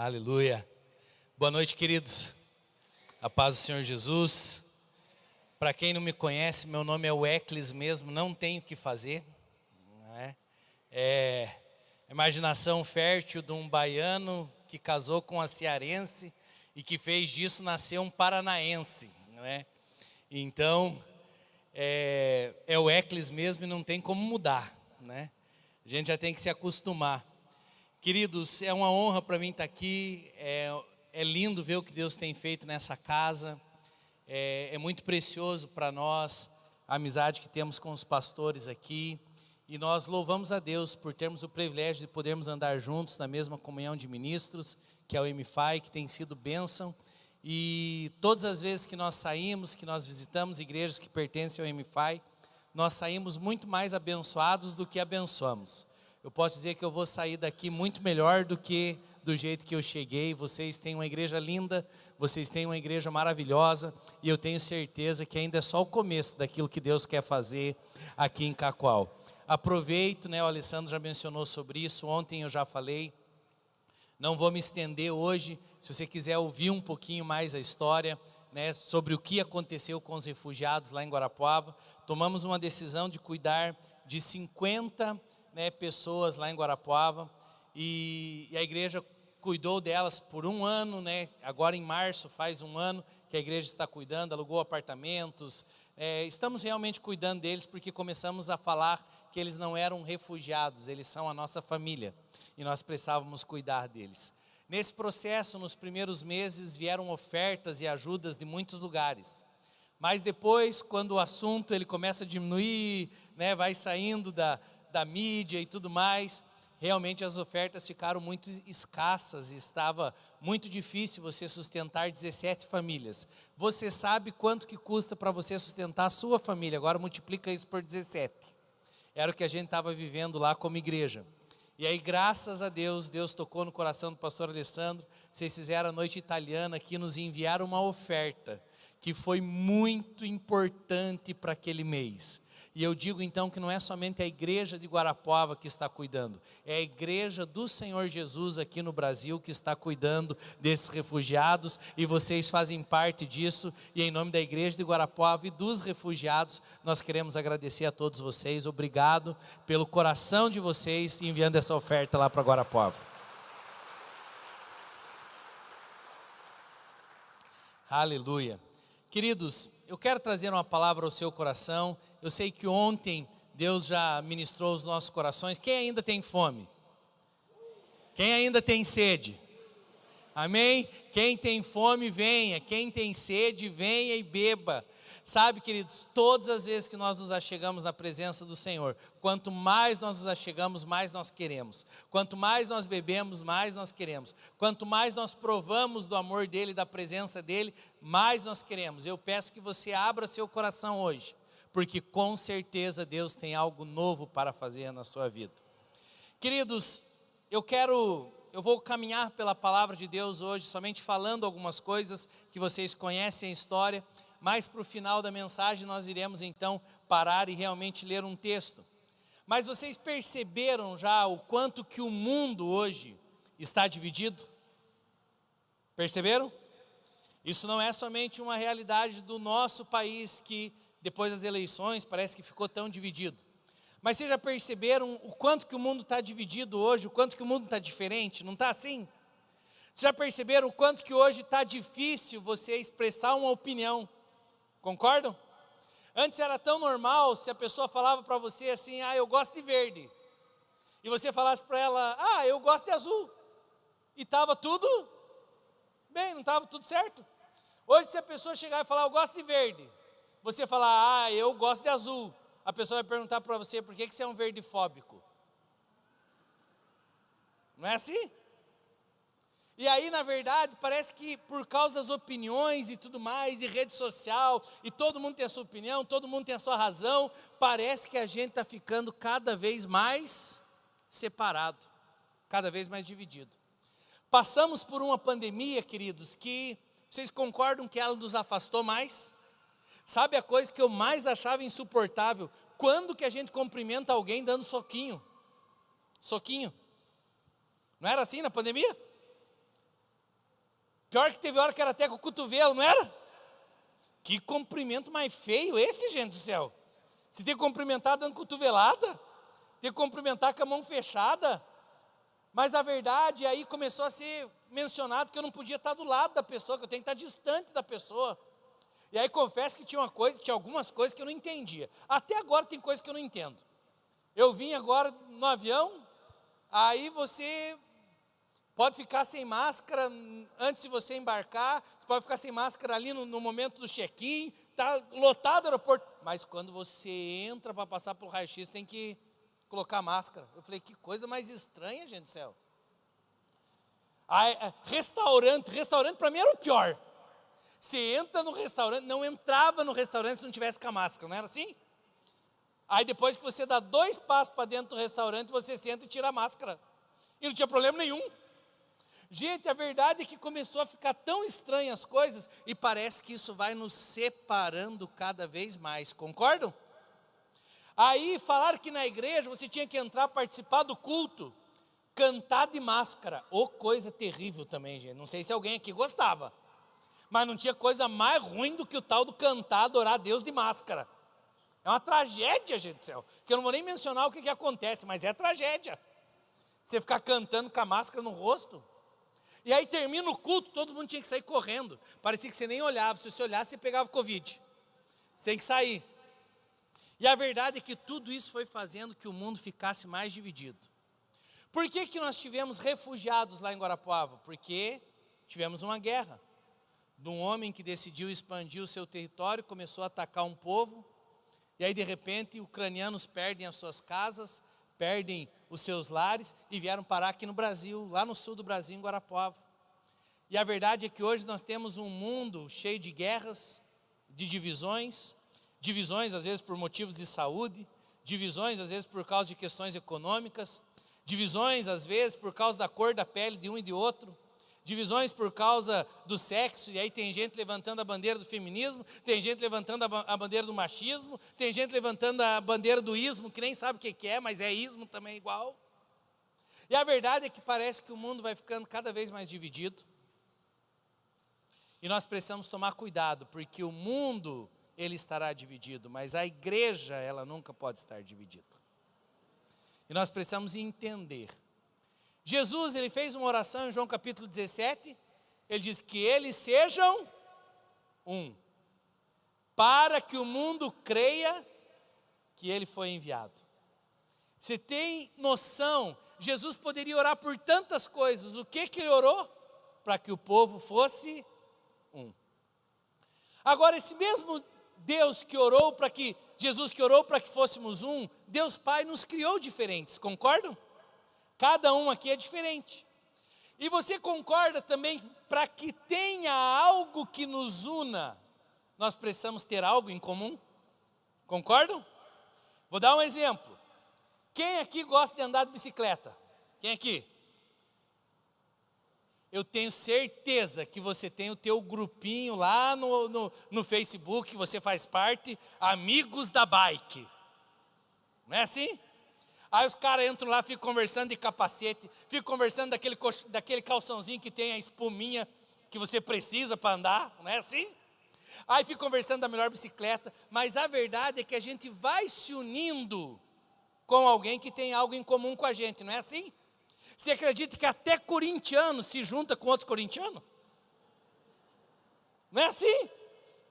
Aleluia. Boa noite, queridos. A paz do Senhor Jesus. Para quem não me conhece, meu nome é Weclis mesmo, não tenho o que fazer. Não é? Imaginação fértil de um baiano que casou com uma cearense e que fez disso nascer um paranaense. Não é? Então, é o Weclis mesmo e não tem como mudar. Né? A gente já tem que se acostumar. Queridos, é uma honra para mim estar aqui, é lindo ver o que Deus tem feito nessa casa, é muito precioso para nós a amizade que temos com os pastores aqui, e nós louvamos a Deus por termos o privilégio de podermos andar juntos na mesma comunhão de ministros, que é o MFI, que tem sido bênção, e todas as vezes que nós saímos, que nós visitamos igrejas que pertencem ao MFI, nós saímos muito mais abençoados do que abençoamos. Eu posso dizer que eu vou sair daqui muito melhor do que do jeito que eu cheguei. Vocês têm uma igreja linda, vocês têm uma igreja maravilhosa, e eu tenho certeza que ainda é só o começo daquilo que Deus quer fazer aqui em Cacoal. Aproveito, né, o Alessandro já mencionou sobre isso, ontem eu já falei, não vou me estender hoje. Se você quiser ouvir um pouquinho mais a história, né, sobre o que aconteceu com os refugiados lá em Guarapuava, tomamos uma decisão de cuidar de 50 pessoas lá em Guarapuava, e a igreja cuidou delas por um ano, né? Agora em março faz um ano que a igreja está cuidando, alugou apartamentos, estamos realmente cuidando deles, porque começamos a falar que eles não eram refugiados, eles são a nossa família, e nós precisávamos cuidar deles. Nesse processo, nos primeiros meses, vieram ofertas e ajudas de muitos lugares, mas depois, quando o assunto ele começa a diminuir, né, vai saindo da mídia e tudo mais, realmente as ofertas ficaram muito escassas e estava muito difícil você sustentar 17 famílias. Você sabe quanto que custa para você sustentar a sua família, agora multiplica isso por 17. Era o que a gente estava vivendo lá como igreja. E aí, graças a Deus, Deus tocou no coração do pastor Alessandro, vocês fizeram a noite italiana aqui, nos enviaram uma oferta que foi muito importante para aquele mês. E eu digo então que não é somente a igreja de Guarapuava que está cuidando, é a igreja do Senhor Jesus aqui no Brasil que está cuidando desses refugiados, e vocês fazem parte disso, e em nome da igreja de Guarapuava e dos refugiados, nós queremos agradecer a todos vocês. Obrigado pelo coração de vocês enviando essa oferta lá para Guarapuava. Aleluia. Queridos, eu quero trazer uma palavra ao seu coração. Eu sei que ontem Deus já ministrou os nossos corações. Quem ainda tem fome? Quem ainda tem sede? Amém? Quem tem fome, venha. Quem tem sede, venha e beba. Sabe, queridos, todas as vezes que nós nos achegamos na presença do Senhor, quanto mais nós nos achegamos, mais nós queremos. Quanto mais nós bebemos, mais nós queremos. Quanto mais nós provamos do amor dEle, da presença dEle, mais nós queremos. Eu peço que você abra seu coração hoje, porque com certeza Deus tem algo novo para fazer na sua vida. Queridos, eu vou caminhar pela palavra de Deus hoje, somente falando algumas coisas que vocês conhecem a história, mas para o final da mensagem nós iremos então parar e realmente ler um texto. Mas vocês perceberam já o quanto que o mundo hoje está dividido? Perceberam? Isso não é somente uma realidade do nosso país, que depois das eleições parece que ficou tão dividido. Mas vocês já perceberam o quanto que o mundo está dividido hoje, o quanto que o mundo está diferente? Não está assim? Vocês já perceberam o quanto que hoje está difícil você expressar uma opinião? Concordam? Antes era tão normal, se a pessoa falava para você assim, eu gosto de verde, e você falasse para ela, eu gosto de azul, e estava tudo bem, não estava tudo certo? Hoje, se a pessoa chegar e falar, eu gosto de verde, você falar, eu gosto de azul, a pessoa vai perguntar para você, por que você é um verdefóbico? Não é assim? E aí, na verdade, parece que por causa das opiniões e tudo mais, e rede social, e todo mundo tem a sua opinião, todo mundo tem a sua razão, parece que a gente está ficando cada vez mais separado, cada vez mais dividido. Passamos por uma pandemia, queridos, que vocês concordam que ela nos afastou mais? Sabe a coisa que eu mais achava insuportável? Quando que a gente cumprimenta alguém dando soquinho? Soquinho. Não era assim na pandemia? Pior que teve hora que era até com o cotovelo, não era? Que cumprimento mais feio esse, gente do céu. Se tem que cumprimentar dando cotovelada, tem que cumprimentar com a mão fechada. Mas a verdade, aí começou a ser mencionado que eu não podia estar do lado da pessoa, que eu tenho que estar distante da pessoa. E aí confesso que tinha algumas coisas que eu não entendia. Até agora tem coisas que eu não entendo. Eu vim agora no avião, aí você pode ficar sem máscara antes de você embarcar, você pode ficar sem máscara ali no momento do check-in, está lotado o aeroporto. Mas quando você entra para passar pelo raio-x, tem que colocar máscara. Eu falei, que coisa mais estranha, gente do céu. Restaurante para mim era o pior. Você entra no restaurante, não entrava no restaurante se não tivesse com a máscara, não era assim? Aí depois que você dá 2 passos para dentro do restaurante, você senta e tira a máscara. E não tinha problema nenhum. Gente, a verdade é que começou a ficar tão estranhas as coisas, e parece que isso vai nos separando cada vez mais, concordam? Aí falaram que na igreja você tinha que entrar, participar do culto, cantar de máscara. Ô, coisa terrível também, gente. Não sei se alguém aqui gostava. Mas não tinha coisa mais ruim do que o tal do cantar, adorar a Deus de máscara. É uma tragédia, gente do céu. Que eu não vou nem mencionar o que acontece, mas é tragédia. Você ficar cantando com a máscara no rosto. E aí termina o culto, todo mundo tinha que sair correndo. Parecia que você nem olhava. Se você olhasse, você pegava Covid. Você tem que sair. E a verdade é que tudo isso foi fazendo que o mundo ficasse mais dividido. Por que nós tivemos refugiados lá em Guarapuava? Porque tivemos uma guerra. De um homem que decidiu expandir o seu território, começou a atacar um povo, e aí de repente ucranianos perdem as suas casas, perdem os seus lares, e vieram parar aqui no Brasil, lá no sul do Brasil, em Guarapuava. E a verdade é que hoje nós temos um mundo cheio de guerras, de divisões às vezes por motivos de saúde, divisões às vezes por causa de questões econômicas, divisões às vezes por causa da cor da pele de um e de outro, divisões por causa do sexo, e aí tem gente levantando a bandeira do feminismo, tem gente levantando a bandeira do machismo, tem gente levantando a bandeira do ismo, que nem sabe o que é, mas é ismo também igual. E a verdade é que parece que o mundo vai ficando cada vez mais dividido, e nós precisamos tomar cuidado, porque o mundo, ele estará dividido, mas a igreja, ela nunca pode estar dividida. E nós precisamos entender. Jesus, ele fez uma oração em João capítulo 17, ele diz que eles sejam um, para que o mundo creia que ele foi enviado. Você tem noção, Jesus poderia orar por tantas coisas, o que ele orou? Para que o povo fosse um. Agora, esse mesmo Deus que orou para que, Jesus que orou para que fôssemos um, Deus Pai nos criou diferentes, concordam? Cada um aqui é diferente. E você concorda também, para que tenha algo que nos una, nós precisamos ter algo em comum? Concordam? Vou dar um exemplo. Quem aqui gosta de andar de bicicleta? Quem aqui? Eu tenho certeza que você tem o teu grupinho lá no Facebook, que você faz parte, Amigos da Bike. Não é assim? Aí os caras entram lá, ficam conversando de capacete, ficam conversando daquele calçãozinho que tem a espuminha que você precisa para andar, não é assim? Aí ficam conversando da melhor bicicleta, mas a verdade é que a gente vai se unindo com alguém que tem algo em comum com a gente, não é assim? Você acredita que até corintiano se junta com outro corintiano? Não é assim?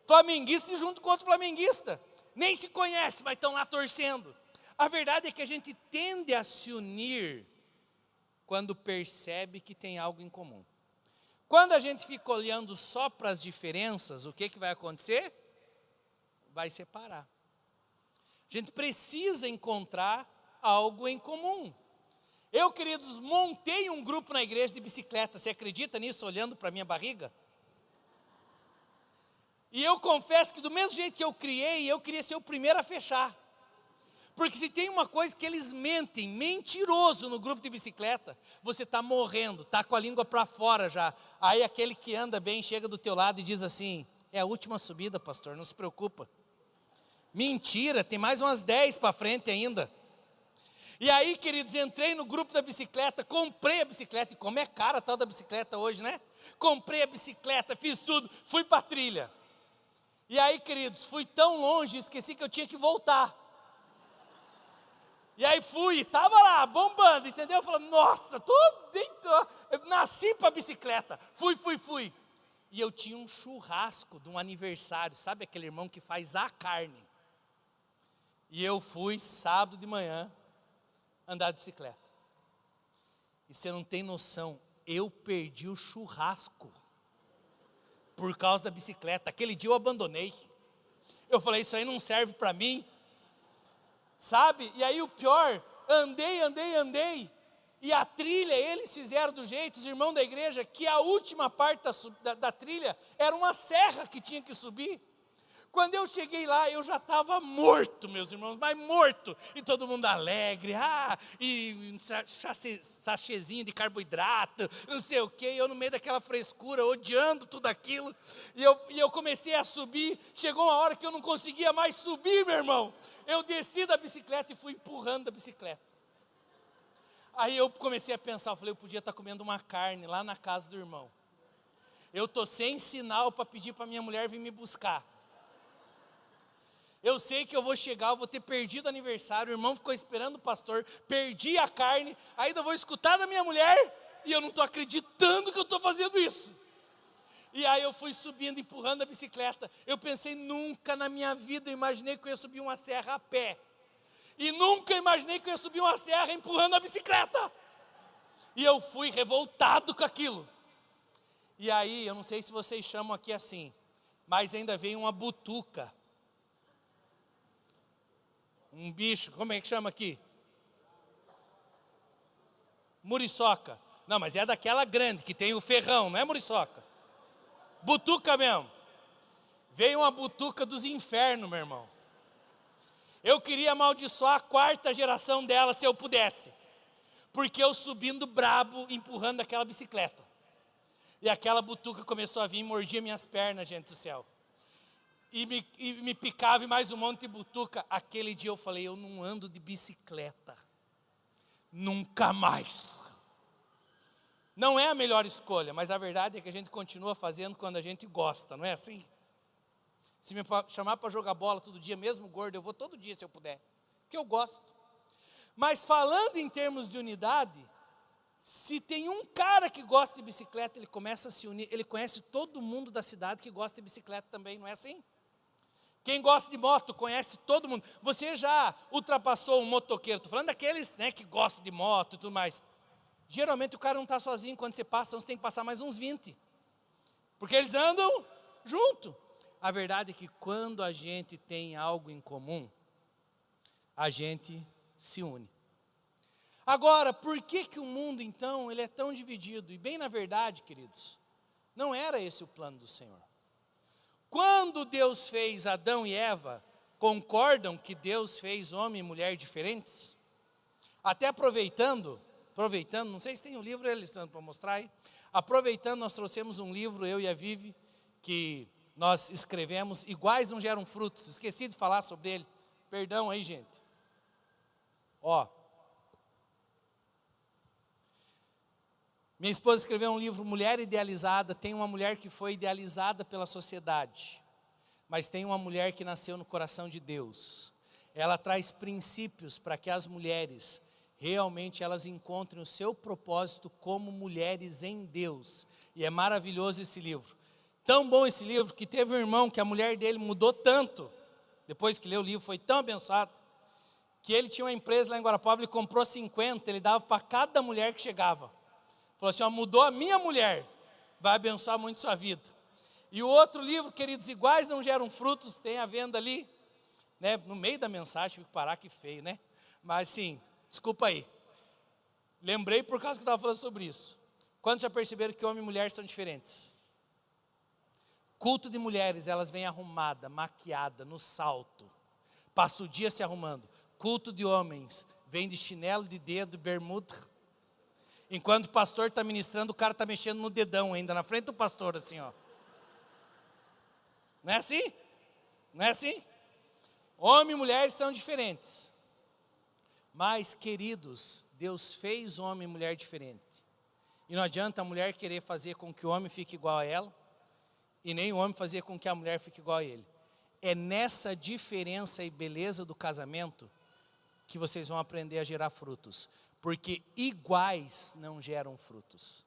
Flamenguista se junta com outro flamenguista, nem se conhece, mas estão lá torcendo. A verdade é que a gente tende a se unir quando percebe que tem algo em comum. Quando a gente fica olhando só para as diferenças, o que vai acontecer? Vai separar. A gente precisa encontrar algo em comum. Eu, queridos, montei um grupo na igreja de bicicleta. Você acredita nisso, olhando para a minha barriga? E eu confesso que do mesmo jeito que eu criei, eu queria ser o primeiro a fechar. Porque se tem uma coisa que eles mentem, mentiroso no grupo de bicicleta, você está morrendo, está com a língua para fora já. Aí aquele que anda bem chega do teu lado e diz assim, é a última subida, pastor, não se preocupa. Mentira, tem mais umas 10 para frente ainda. E aí, queridos, entrei no grupo da bicicleta, comprei a bicicleta, e como é cara a tal da bicicleta hoje, né? Comprei a bicicleta, fiz tudo, fui para a trilha. E aí, queridos, fui tão longe, esqueci que eu tinha que voltar. E aí fui, estava lá, bombando, entendeu? Falando, nossa, eu nasci para bicicleta. Fui. E eu tinha um churrasco de um aniversário, sabe aquele irmão que faz a carne? E eu fui sábado de manhã andar de bicicleta. E você não tem noção, eu perdi o churrasco por causa da bicicleta. Aquele dia eu abandonei. Eu falei, isso aí não serve para mim. Sabe? E aí o pior, andei. E a trilha, eles fizeram do jeito, os irmãos da igreja, que a última parte da trilha era uma serra que tinha que subir. Quando eu cheguei lá, eu já estava morto, meus irmãos, mas morto. E todo mundo alegre, e sachêzinho de carboidrato, não sei o quê. E eu no meio daquela frescura, odiando tudo aquilo. E eu comecei a subir, chegou uma hora que eu não conseguia mais subir, meu irmão. Eu desci da bicicleta e fui empurrando a bicicleta. Aí eu comecei a pensar, eu falei, eu podia estar comendo uma carne lá na casa do irmão. Eu estou sem sinal para pedir para minha mulher vir me buscar. Eu sei que eu vou chegar, eu vou ter perdido o aniversário, o irmão ficou esperando o pastor, perdi a carne, ainda vou escutar da minha mulher, e eu não estou acreditando que eu estou fazendo isso. E aí eu fui subindo, empurrando a bicicleta. Eu pensei, nunca na minha vida eu imaginei que eu ia subir uma serra a pé. E nunca imaginei que eu ia subir uma serra empurrando a bicicleta. E eu fui revoltado com aquilo. E aí, eu não sei se vocês chamam aqui assim, mas ainda veio uma butuca. Um bicho, como é que chama aqui? Muriçoca. Não, mas é daquela grande, que tem o ferrão, não é muriçoca. Butuca mesmo. Veio uma butuca dos infernos, meu irmão. Eu queria amaldiçoar a quarta geração dela, se eu pudesse. Porque eu subindo brabo, empurrando aquela bicicleta. E aquela butuca começou a vir e mordia minhas pernas, gente do céu. E me picava e mais um monte de butuca. Aquele dia eu falei, eu não ando de bicicleta. Nunca mais. Não é a melhor escolha, mas a verdade é que a gente continua fazendo quando a gente gosta, não é assim? Se me chamar para jogar bola todo dia, mesmo gordo, eu vou todo dia se eu puder, porque eu gosto. Mas falando em termos de unidade, se tem um cara que gosta de bicicleta, ele começa a se unir, ele conhece todo mundo da cidade que gosta de bicicleta também, não é assim? Quem gosta de moto conhece todo mundo. Você já ultrapassou um motoqueiro, estou falando daqueles, né, que gostam de moto e tudo mais. Geralmente o cara não está sozinho, quando você passa, você tem que passar mais uns 20. Porque eles andam junto. A verdade é que quando a gente tem algo em comum, a gente se une. Agora, por que o mundo então, ele é tão dividido? E bem na verdade, queridos, não era esse o plano do Senhor. Quando Deus fez Adão e Eva, concordam que Deus fez homem e mulher diferentes? Até aproveitando, não sei se tem um livro, Alessandro, para mostrar aí. Aproveitando, nós trouxemos um livro, eu e a Vivi, que nós escrevemos, Iguais Não Geram Frutos. Esqueci de falar sobre ele, perdão aí, gente. Minha esposa escreveu um livro, Mulher Idealizada. Tem uma mulher que foi idealizada pela sociedade, mas tem uma mulher que nasceu no coração de Deus. Ela traz princípios para que as mulheres realmente elas encontrem o seu propósito como mulheres em Deus. E é maravilhoso esse livro. Tão bom esse livro que teve um irmão que a mulher dele mudou tanto, depois que leu o livro, foi tão abençoado, que ele tinha uma empresa lá em Guarapuava, ele comprou 50, ele dava para cada mulher que chegava. Falou assim, mudou a minha mulher, vai abençoar muito sua vida. E o outro livro, queridos, Iguais Não Geram Frutos, tem a venda ali, né, no meio da mensagem, tive que parar, que feio, né? Mas sim, desculpa aí. Lembrei por causa que eu estava falando sobre isso. Quantos já perceberam que homem e mulher são diferentes? Culto de mulheres, elas vêm arrumada, maquiada, no salto. Passa o dia se arrumando. Culto de homens, vem de chinelo de dedo, bermuda. Enquanto o pastor está ministrando, o cara está mexendo no dedão ainda, na frente do pastor, assim, ó. Não é assim? Não é assim? Homem e mulher são diferentes. Mas, queridos, Deus fez homem e mulher diferente. E não adianta a mulher querer fazer com que o homem fique igual a ela, e nem o homem fazer com que a mulher fique igual a ele. É nessa diferença e beleza do casamento que vocês vão aprender a gerar frutos. Porque iguais não geram frutos.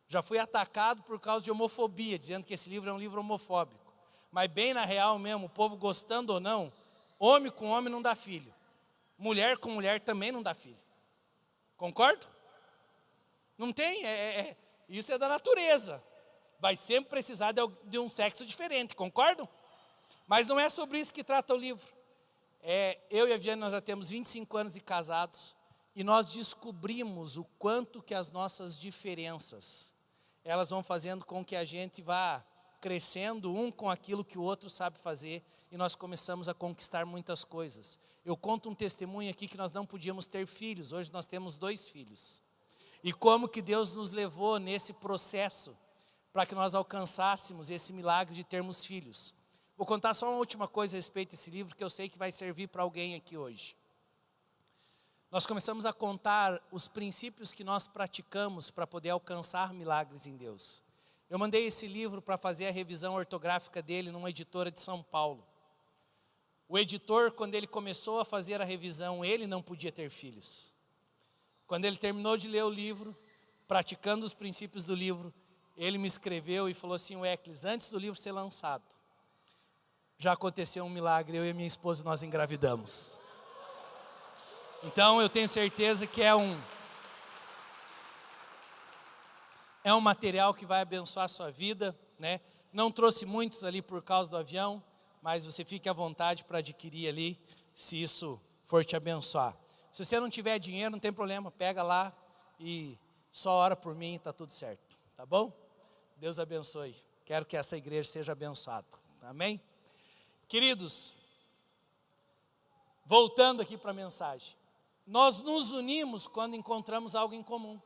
Já fui atacado por causa de homofobia, dizendo que esse livro é um livro homofóbico. Mas bem na real mesmo, o povo gostando ou não, homem com homem não dá filho. Mulher com mulher também não dá filho. Concordo? Não tem, isso é da natureza. Vai sempre precisar de um sexo diferente, concordam? Mas não é sobre isso que trata o livro. Eu e a Viviane, nós já temos 25 anos de casados, e nós descobrimos o quanto que as nossas diferenças, elas vão fazendo com que a gente vá crescendo um com aquilo que o outro sabe fazer, e nós começamos a conquistar muitas coisas. Eu conto um testemunho aqui que nós não podíamos ter filhos, hoje nós temos 2 filhos. E como que Deus nos levou nesse processo para que nós alcançássemos esse milagre de termos filhos. Vou contar só uma última coisa a respeito desse livro, que eu sei que vai servir para alguém aqui hoje. Nós começamos a contar os princípios que nós praticamos para poder alcançar milagres em Deus. Eu mandei esse livro para fazer a revisão ortográfica dele numa editora de São Paulo. O editor, quando ele começou a fazer a revisão, ele não podia ter filhos. Quando ele terminou de ler o livro, praticando os princípios do livro, ele me escreveu e falou assim: Weckles, antes do livro ser lançado, já aconteceu um milagre, eu e minha esposa nós engravidamos. Então eu tenho certeza que é um material que vai abençoar a sua vida, né? Não trouxe muitos ali por causa do avião, mas você fique à vontade para adquirir ali, se isso for te abençoar. Se você não tiver dinheiro, não tem problema, pega lá e só ora por mim, está tudo certo, tá bom? Deus abençoe, quero que essa igreja seja abençoada, amém? Queridos, voltando aqui para a mensagem, nós nos unimos quando encontramos algo em comum.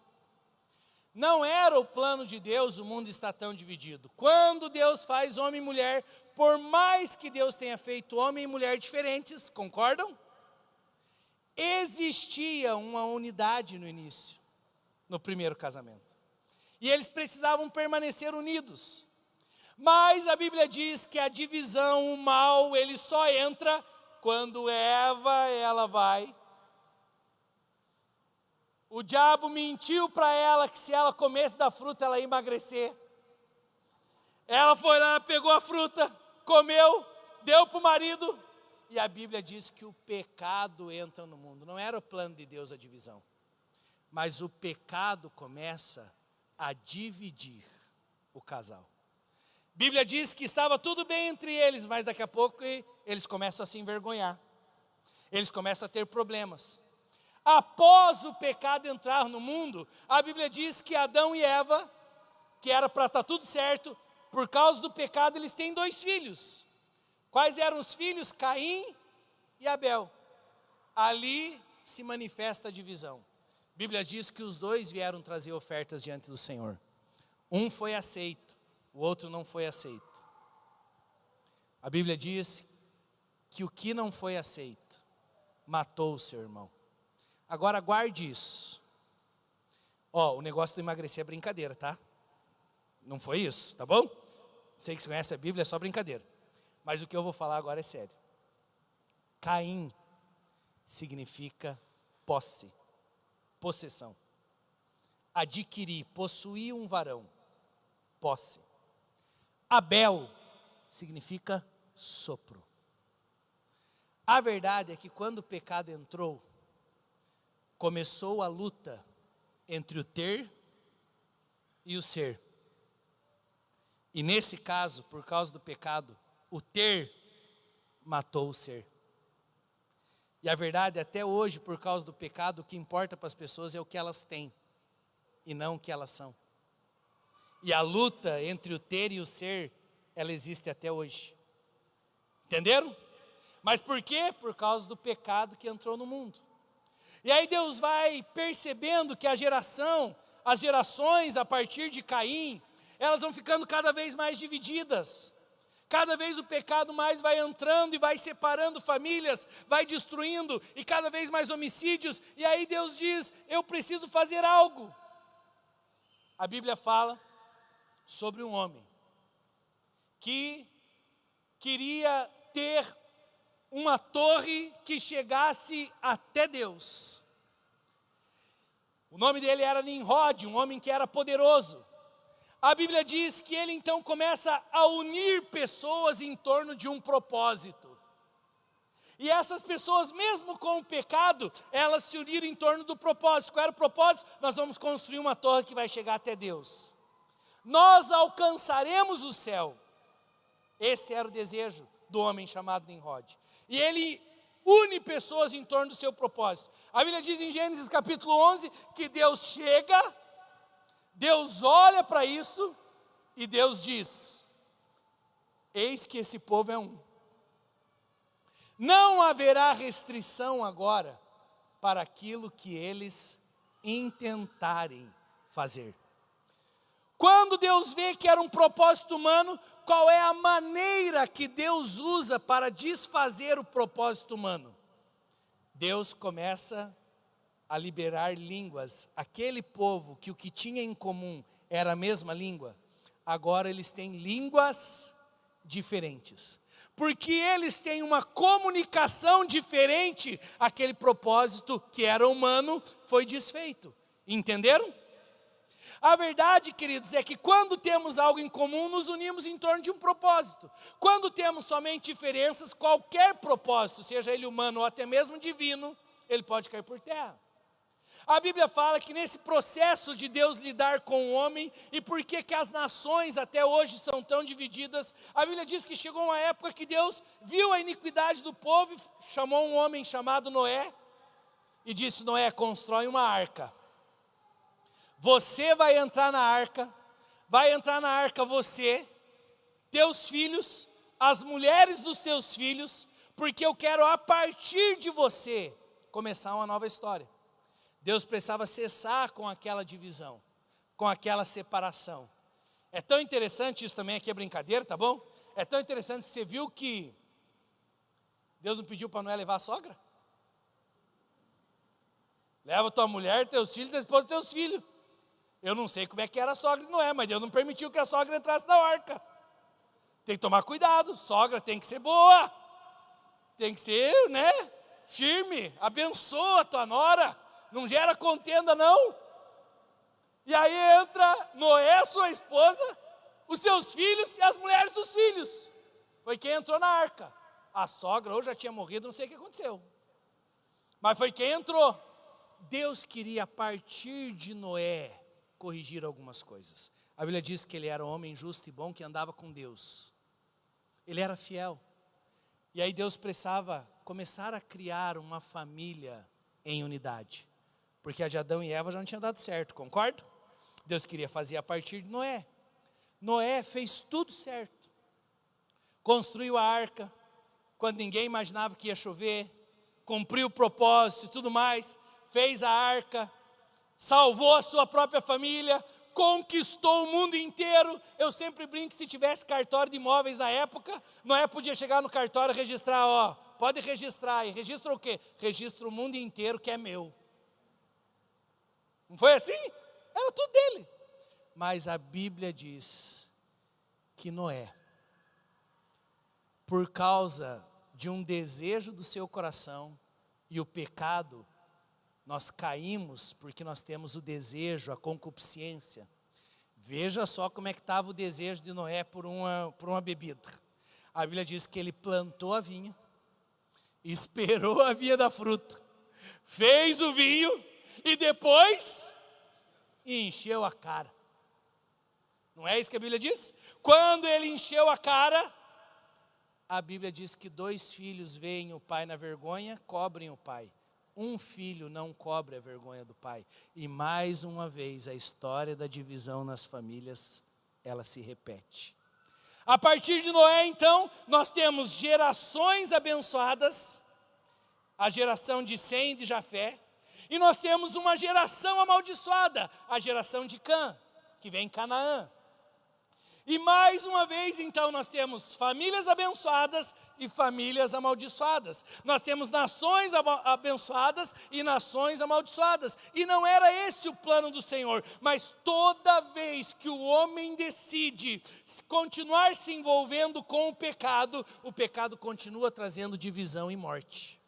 Não era o plano de Deus, o mundo está tão dividido. Quando Deus faz homem e mulher, por mais que Deus tenha feito homem e mulher diferentes, concordam? Existia uma unidade no início, no primeiro casamento. E eles precisavam permanecer unidos. Mas a Bíblia diz que a divisão, o mal, ele só entra quando Eva, ela vai. O diabo mentiu para ela que se ela comesse da fruta, ela ia emagrecer. Ela foi lá, pegou a fruta, comeu, deu para o marido. E a Bíblia diz que o pecado entra no mundo. Não era o plano de Deus a divisão. Mas o pecado começa a dividir o casal. A Bíblia diz que estava tudo bem entre eles, mas daqui a pouco eles começam a se envergonhar. Eles começam a ter problemas. Após o pecado entrar no mundo, a Bíblia diz que Adão e Eva, que era para estar tudo certo, por causa do pecado eles têm 2 filhos. Quais eram os filhos? Caim e Abel. Ali se manifesta a divisão. A Bíblia diz que os 2 vieram trazer ofertas diante do Senhor. Um foi aceito, o outro não foi aceito. A Bíblia diz que o que não foi aceito matou o seu irmão. Agora guarde isso. O negócio do emagrecer é brincadeira, tá? Não foi isso, tá bom? Sei que você conhece a Bíblia, é só brincadeira. Mas o que eu vou falar agora é sério. Caim significa posse, possessão. Adquirir, possuir um varão, posse. Abel significa sopro. A verdade é que quando o pecado entrou, começou a luta entre o ter e o ser. E nesse caso, por causa do pecado, o ter matou o ser. E a verdade, até hoje, por causa do pecado, o que importa para as pessoas é o que elas têm, e não o que elas são. E a luta entre o ter e o ser, ela existe até hoje. Entenderam? Mas por quê? Por causa do pecado que entrou no mundo. E aí Deus vai percebendo que as gerações a partir de Caim, elas vão ficando cada vez mais divididas. Cada vez o pecado mais vai entrando e vai separando famílias, vai destruindo, e cada vez mais homicídios. E aí Deus diz, eu preciso fazer algo. A Bíblia fala sobre um homem que queria ter uma torre que chegasse até Deus. O nome dele era Nimrod, um homem que era poderoso. A Bíblia diz que ele então começa a unir pessoas em torno de um propósito. E essas pessoas, mesmo com o pecado, elas se uniram em torno do propósito. Qual era o propósito? Nós vamos construir uma torre que vai chegar até Deus. Nós alcançaremos o céu. Esse era o desejo do homem chamado Nimrod. E ele une pessoas em torno do seu propósito. A Bíblia diz em Gênesis capítulo 11 que Deus chega, Deus olha para isso e Deus diz, eis que esse povo é um. Não haverá restrição agora para aquilo que eles intentarem fazer. Quando Deus vê que era um propósito humano, qual é a maneira que Deus usa para desfazer o propósito humano? Deus começa a liberar línguas. Aquele povo que o que tinha em comum era a mesma língua, agora eles têm línguas diferentes. Porque eles têm uma comunicação diferente, aquele propósito que era humano foi desfeito. Entenderam? A verdade, queridos, é que quando temos algo em comum, nos unimos em torno de um propósito. Quando temos somente diferenças, qualquer propósito, seja ele humano ou até mesmo divino, ele pode cair por terra. A Bíblia fala que nesse processo de Deus lidar com o homem, e por que as nações até hoje são tão divididas, a Bíblia diz que chegou uma época que Deus viu a iniquidade do povo, e chamou um homem chamado Noé, e disse, Noé, constrói uma arca. Você vai entrar na arca você, teus filhos, as mulheres dos teus filhos, porque eu quero a partir de você começar uma nova história. Deus precisava cessar com aquela divisão, com aquela separação. É tão interessante, isso também aqui é brincadeira, tá bom? É tão interessante, você viu que Deus não pediu para Noé levar a sogra? Leva tua mulher, teus filhos, tua esposa e teus filhos. Eu não sei como é que era a sogra de Noé, mas Deus não permitiu que a sogra entrasse na arca. Tem que tomar cuidado, sogra tem que ser boa, tem que ser, firme, abençoa a tua nora, não gera contenda não. E aí entra Noé, sua esposa, os seus filhos e as mulheres dos filhos. Foi quem entrou na arca. A sogra ou já tinha morrido, não sei o que aconteceu. Mas foi quem entrou. Deus queria a partir de Noé corrigir algumas coisas. A Bíblia diz que ele era um homem justo e bom que andava com Deus. Ele era fiel. E aí Deus precisava começar a criar uma família em unidade. Porque a de Adão e Eva já não tinha dado certo, concorda? Deus queria fazer a partir de Noé. Noé fez tudo certo. Construiu a arca, quando ninguém imaginava que ia chover, cumpriu o propósito e tudo mais, fez a arca, salvou a sua própria família, conquistou o mundo inteiro. Eu sempre brinco que se tivesse cartório de imóveis na época, Noé podia chegar no cartório e registrar, pode registrar, e registra o quê? Registra o mundo inteiro que é meu. Não foi assim? Era tudo dele. Mas a Bíblia diz que Noé, por causa de um desejo do seu coração e o pecado, nós caímos porque nós temos o desejo, a concupiscência. Veja só como é que estava o desejo de Noé por uma bebida. A Bíblia diz que ele plantou a vinha, esperou a vinha dar fruto, fez o vinho e depois encheu a cara. Não é isso que a Bíblia diz? Quando ele encheu a cara, a Bíblia diz que 2 filhos veem o pai na vergonha, cobrem o pai. Um filho não cobre a vergonha do pai. E mais uma vez a história da divisão nas famílias, ela se repete. A partir de Noé, então, nós temos gerações abençoadas, a geração de Sem e de Jafé, e nós temos uma geração amaldiçoada, a geração de Cã, que vem em Canaã. E mais uma vez, então, nós temos famílias abençoadas e famílias amaldiçoadas. Nós temos nações abençoadas e nações amaldiçoadas. E não era esse o plano do Senhor. Mas toda vez que o homem decide continuar se envolvendo com o pecado continua trazendo divisão e morte.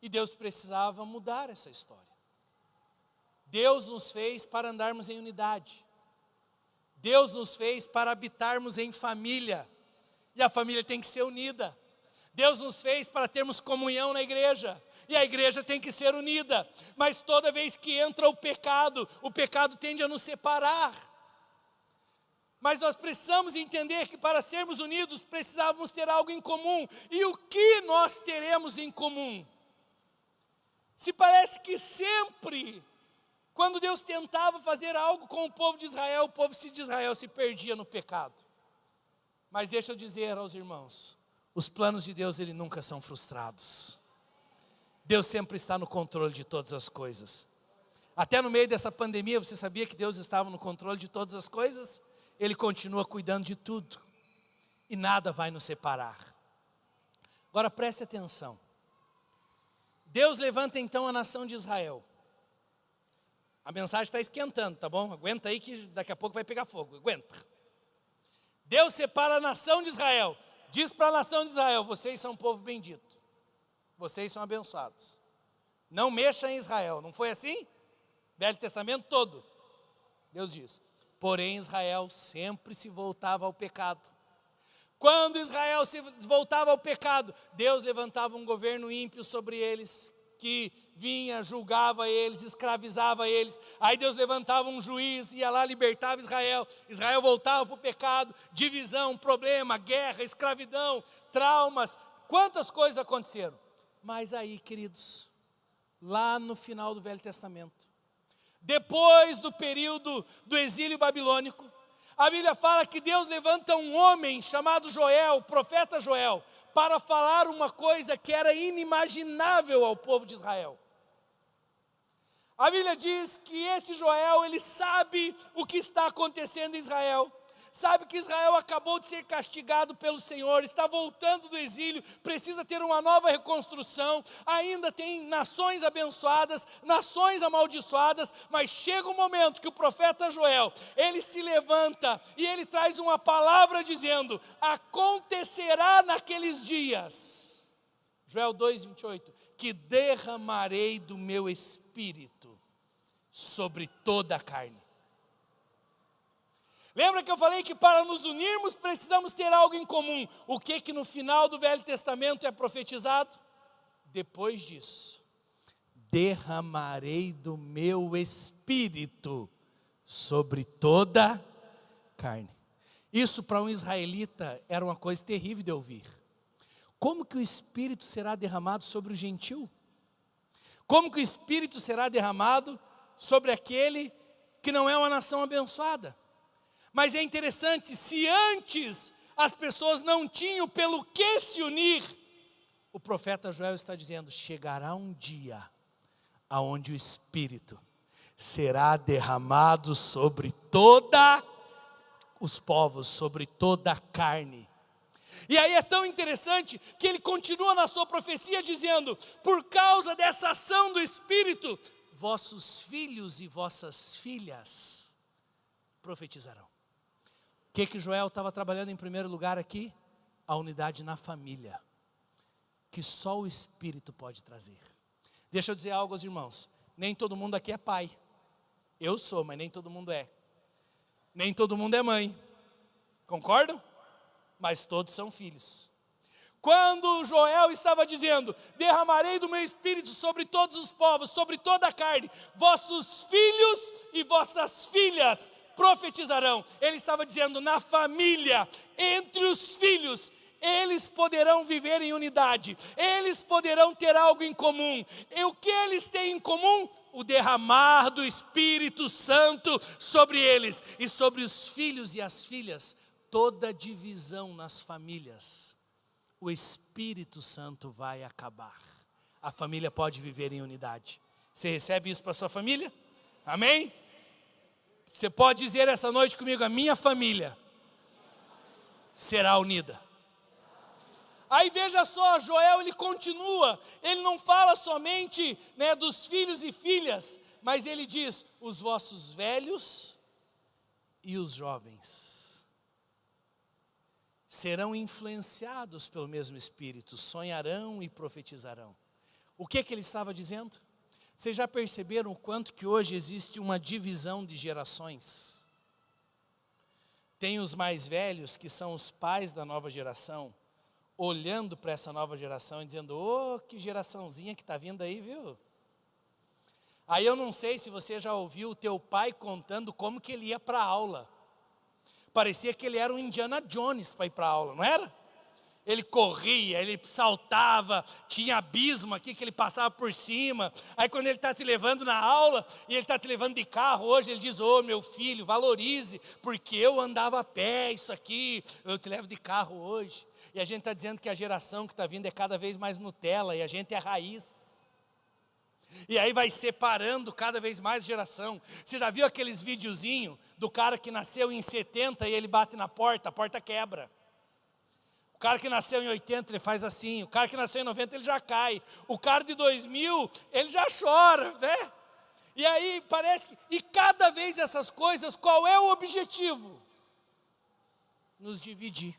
E Deus precisava mudar essa história. Deus nos fez para andarmos em unidade. Deus nos fez para habitarmos em família, e a família tem que ser unida. Deus nos fez para termos comunhão na igreja, e a igreja tem que ser unida. Mas toda vez que entra o pecado tende a nos separar. Mas nós precisamos entender que para sermos unidos, precisávamos ter algo em comum. E o que nós teremos em comum? Se parece que sempre, quando Deus tentava fazer algo com o povo de Israel, o povo de Israel se perdia no pecado. Mas deixa eu dizer aos irmãos, os planos de Deus, eles nunca são frustrados. Deus sempre está no controle de todas as coisas. Até no meio dessa pandemia, você sabia que Deus estava no controle de todas as coisas? Ele continua cuidando de tudo. E nada vai nos separar. Agora preste atenção. Deus levanta então a nação de Israel. A mensagem está esquentando, tá bom? Aguenta aí que daqui a pouco vai pegar fogo, aguenta. Deus separa a nação de Israel. Diz para a nação de Israel, vocês são um povo bendito. Vocês são abençoados. Não mexa em Israel, não foi assim? Velho Testamento todo. Deus diz, porém Israel sempre se voltava ao pecado. Quando Israel se voltava ao pecado, Deus levantava um governo ímpio sobre eles, que vinha, julgava eles, escravizava eles. Aí Deus levantava um juiz, ia lá, libertava Israel. Israel voltava para o pecado, divisão, problema, guerra, escravidão, traumas. Quantas coisas aconteceram? Mas aí, queridos, lá no final do Velho Testamento, depois do período do exílio babilônico, a Bíblia fala que Deus levanta um homem chamado Joel, profeta Joel, para falar uma coisa que era inimaginável ao povo de Israel. A Bíblia diz que esse Joel, ele sabe o que está acontecendo em Israel. Sabe que Israel acabou de ser castigado pelo Senhor, está voltando do exílio, precisa ter uma nova reconstrução. Ainda tem nações abençoadas, nações amaldiçoadas, mas chega um momento que o profeta Joel, ele se levanta e ele traz uma palavra dizendo, acontecerá naqueles dias, Joel 2:28, que derramarei do meu espírito sobre toda a carne. Lembra que eu falei que para nos unirmos precisamos ter algo em comum? O que no final do Velho Testamento é profetizado? Depois disso, derramarei do meu espírito sobre toda a carne. Isso para um israelita era uma coisa terrível de ouvir. Como que o espírito será derramado sobre o gentil? Como que o espírito será derramado sobre aquele que não é uma nação abençoada? Mas é interessante, se antes as pessoas não tinham pelo que se unir, o profeta Joel está dizendo, chegará um dia aonde o Espírito será derramado sobre toda os povos, sobre toda a carne. E aí é tão interessante que ele continua na sua profecia dizendo, por causa dessa ação do Espírito, vossos filhos e vossas filhas profetizarão. O que Joel estava trabalhando em primeiro lugar aqui? A unidade na família, que só o Espírito pode trazer. Deixa eu dizer algo aos irmãos, nem todo mundo aqui é pai. Eu sou, mas nem todo mundo é. Nem todo mundo é mãe. Concordam? Mas todos são filhos. Quando Joel estava dizendo, derramarei do meu espírito sobre todos os povos, sobre toda a carne, vossos filhos e vossas filhas profetizarão. Ele estava dizendo, na família, entre os filhos, eles poderão viver em unidade, eles poderão ter algo em comum. E o que eles têm em comum? O derramar do Espírito Santo sobre eles e sobre os filhos e as filhas. Toda divisão nas famílias, o Espírito Santo vai acabar. A família pode viver em unidade. Você recebe isso para a sua família? Amém? Você pode dizer essa noite comigo: a minha família será unida. Aí veja só, Joel ele continua, ele não fala somente, né, dos filhos e filhas, mas ele diz: os vossos velhos e os jovens serão influenciados pelo mesmo Espírito, sonharão e profetizarão. O que ele estava dizendo? Vocês já perceberam o quanto que hoje existe uma divisão de gerações? Tem os mais velhos, que são os pais da nova geração, olhando para essa nova geração e dizendo: ô, que geraçãozinha que está vindo aí, viu? Aí eu não sei se você já ouviu o teu pai contando como que ele ia para a aula. Parecia que ele era um Indiana Jones para ir para a aula, não era? Ele corria, ele saltava, tinha abismo aqui que ele passava por cima. Aí quando ele está te levando na aula, e ele está te levando de carro hoje, ele diz: ô meu filho, valorize, porque eu andava a pé, isso aqui, eu te levo de carro hoje. E a gente está dizendo que a geração que está vindo é cada vez mais Nutella, e a gente é raiz. E aí vai separando cada vez mais geração. Você já viu aqueles videozinhos do cara que nasceu em 70 e ele bate na porta, a porta quebra. O cara que nasceu em 80, ele faz assim. O cara que nasceu em 90, ele já cai. O cara de 2000, ele já chora, né? E aí parece que... E cada vez essas coisas, qual é o objetivo? Nos dividir.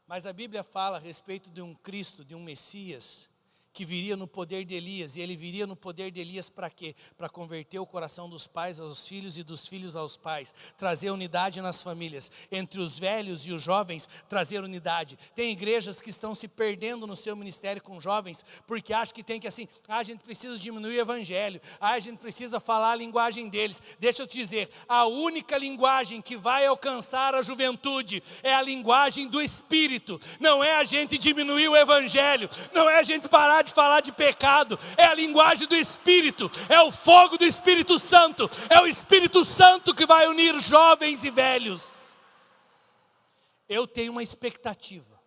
Mas a Bíblia fala a respeito de um Cristo, de um Messias, que viria no poder de Elias. E ele viria no poder de Elias para quê? Para converter o coração dos pais aos filhos e dos filhos aos pais. Trazer unidade nas famílias. Entre os velhos e os jovens, trazer unidade. Tem igrejas que estão se perdendo no seu ministério com jovens, porque acham que tem que assim, a gente precisa diminuir o evangelho. A gente precisa falar a linguagem deles. Deixa eu te dizer, a única linguagem que vai alcançar a juventude é a linguagem do Espírito. Não é a gente diminuir o evangelho. Não é a gente parar de falar de pecado, é a linguagem do Espírito, é o fogo do Espírito Santo, é o Espírito Santo que vai unir jovens e velhos. Eu tenho uma expectativa,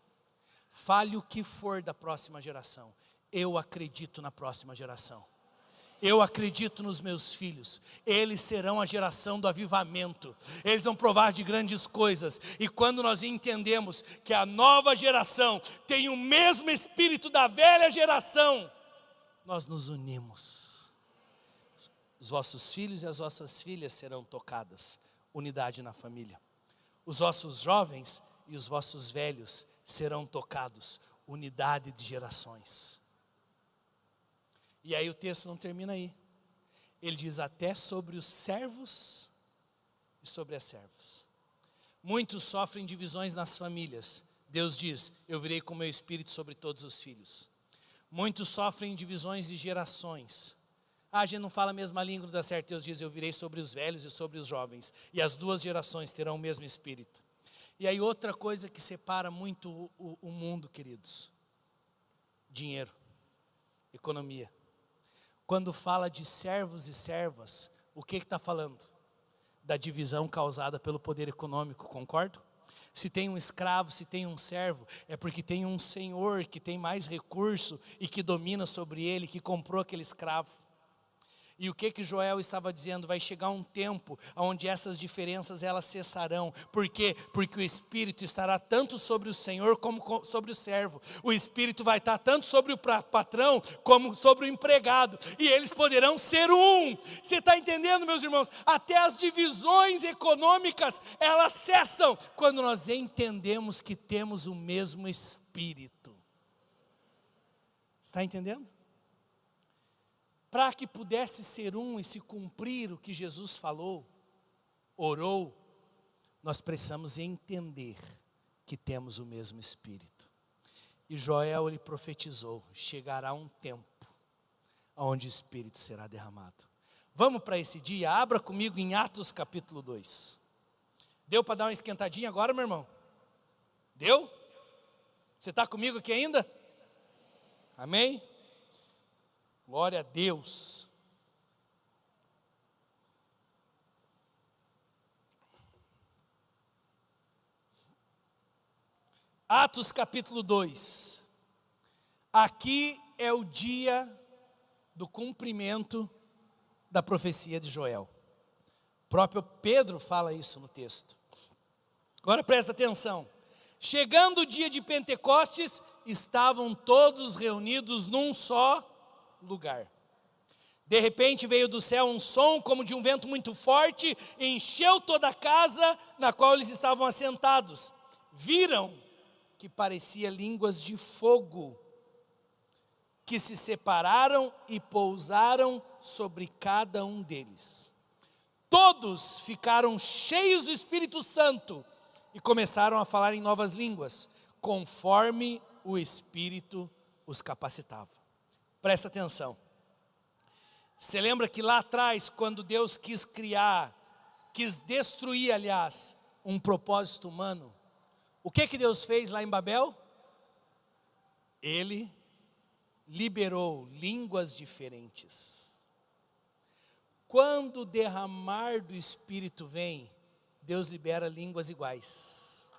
fale o que for da próxima geração, eu acredito na próxima geração. Eu acredito nos meus filhos, eles serão a geração do avivamento, eles vão provar de grandes coisas. E quando nós entendemos que a nova geração tem o mesmo espírito da velha geração, nós nos unimos. Os vossos filhos e as vossas filhas serão tocadas, unidade na família. Os vossos jovens e os vossos velhos serão tocados, unidade de gerações. E aí o texto não termina aí. Ele diz: até sobre os servos e sobre as servas. Muitos sofrem divisões nas famílias. Deus diz: eu virei com o meu espírito sobre todos os filhos. Muitos sofrem divisões de gerações. A gente não fala a mesma língua, não dá certo. Deus diz: eu virei sobre os velhos e sobre os jovens. E as duas gerações terão o mesmo espírito. E aí outra coisa que separa muito o mundo, queridos: dinheiro, economia. Quando fala de servos e servas, o que está falando? Da divisão causada pelo poder econômico, concordo? Se tem um escravo, se tem um servo, é porque tem um senhor que tem mais recurso e que domina sobre ele, que comprou aquele escravo. E o que Joel estava dizendo? Vai chegar um tempo onde essas diferenças elas cessarão. Por quê? Porque o Espírito estará tanto sobre o Senhor como sobre o servo. O Espírito vai estar tanto sobre o patrão como sobre o empregado. E eles poderão ser um. Você está entendendo, meus irmãos? Até as divisões econômicas, elas cessam quando nós entendemos que temos o mesmo Espírito. Está entendendo? Para que pudesse ser um e se cumprir o que Jesus falou, orou, nós precisamos entender que temos o mesmo Espírito. E Joel, ele profetizou: chegará um tempo onde o Espírito será derramado. Vamos para esse dia? Abra comigo em Atos capítulo 2. Deu para dar uma esquentadinha agora, meu irmão? Deu? Você está comigo aqui ainda? Amém? Glória a Deus. Atos capítulo 2. Aqui é o dia do cumprimento da profecia de Joel. O próprio Pedro fala isso no texto. Agora presta atenção. Chegando o dia de Pentecostes, estavam todos reunidos num só lugar. De repente veio do céu um som como de um vento muito forte, e encheu toda a casa na qual eles estavam assentados. Viram que parecia línguas de fogo, que se separaram e pousaram sobre cada um deles. Todos ficaram cheios do Espírito Santo e começaram a falar em novas línguas, conforme o Espírito os capacitava. Presta atenção. Você lembra que lá atrás, quando Deus quis destruir, aliás, um propósito humano, o que Deus fez lá em Babel? Ele liberou línguas diferentes. Quando o derramar do Espírito vem, Deus libera línguas iguais.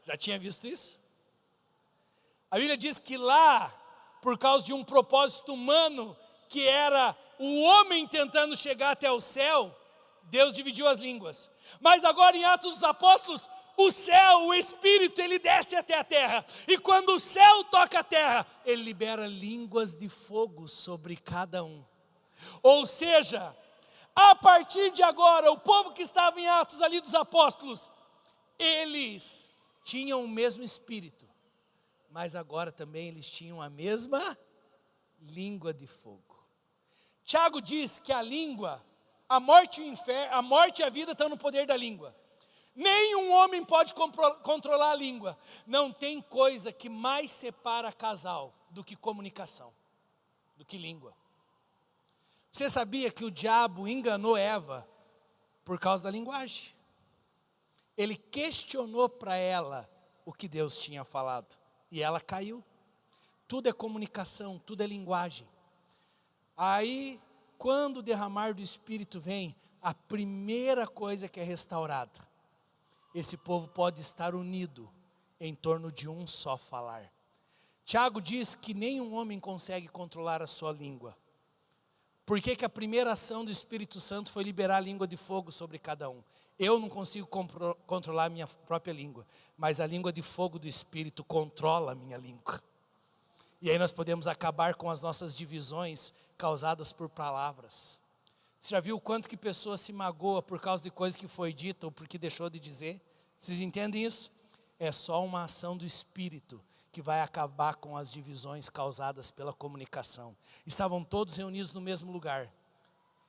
Já tinha visto isso? A Bíblia diz que lá, por causa de um propósito humano, que era o homem tentando chegar até o céu, Deus dividiu as línguas. Mas agora em Atos dos Apóstolos, o céu, o Espírito, ele desce até a terra. E quando o céu toca a terra, ele libera línguas de fogo sobre cada um. Ou seja, a partir de agora, o povo que estava em Atos ali dos Apóstolos, eles tinham o mesmo Espírito, mas agora também eles tinham a mesma língua de fogo. Tiago diz que a língua, a morte e o inferno, a morte e a vida estão no poder da língua. Nenhum homem pode controlar a língua. Não tem coisa que mais separa casal do que comunicação, do que língua. Você sabia que o diabo enganou Eva por causa da linguagem? Ele questionou para ela o que Deus tinha falado e ela caiu. Tudo é comunicação, tudo é linguagem. Aí, quando o derramar do Espírito vem, a primeira coisa que é restaurada, esse povo pode estar unido em torno de um só falar. Tiago diz que nenhum homem consegue controlar a sua língua. Por que a primeira ação do Espírito Santo foi liberar a língua de fogo sobre cada um? Eu não consigo controlar a minha própria língua, mas a língua de fogo do Espírito controla a minha língua. E aí nós podemos acabar com as nossas divisões causadas por palavras. Você já viu o quanto que pessoa se magoa por causa de coisa que foi dita ou porque deixou de dizer? Vocês entendem isso? É só uma ação do Espírito que vai acabar com as divisões causadas pela comunicação. Estavam todos reunidos no mesmo lugar.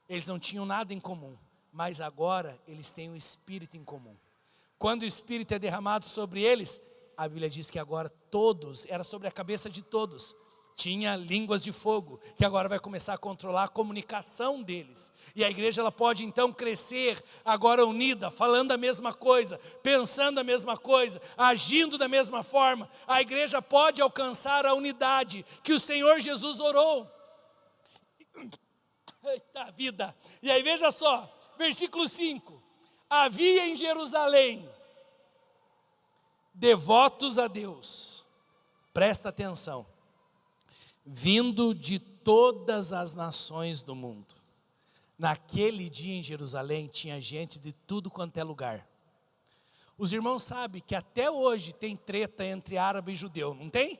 Eles não tinham nada em comum, mas agora eles têm o Espírito em comum. Quando o Espírito é derramado sobre eles, a Bíblia diz que agora todos, era sobre a cabeça de todos, tinha línguas de fogo, que agora vai começar a controlar a comunicação deles. E a igreja ela pode então crescer agora unida, falando a mesma coisa, pensando a mesma coisa, agindo da mesma forma. A igreja pode alcançar a unidade que o Senhor Jesus orou. Eita vida! E aí veja só, versículo 5. Havia em Jerusalém devotos a Deus, presta atenção, vindo de todas as nações do mundo. Naquele dia em Jerusalém tinha gente de tudo quanto é lugar. Os irmãos sabem que até hoje tem treta entre árabe e judeu, não tem?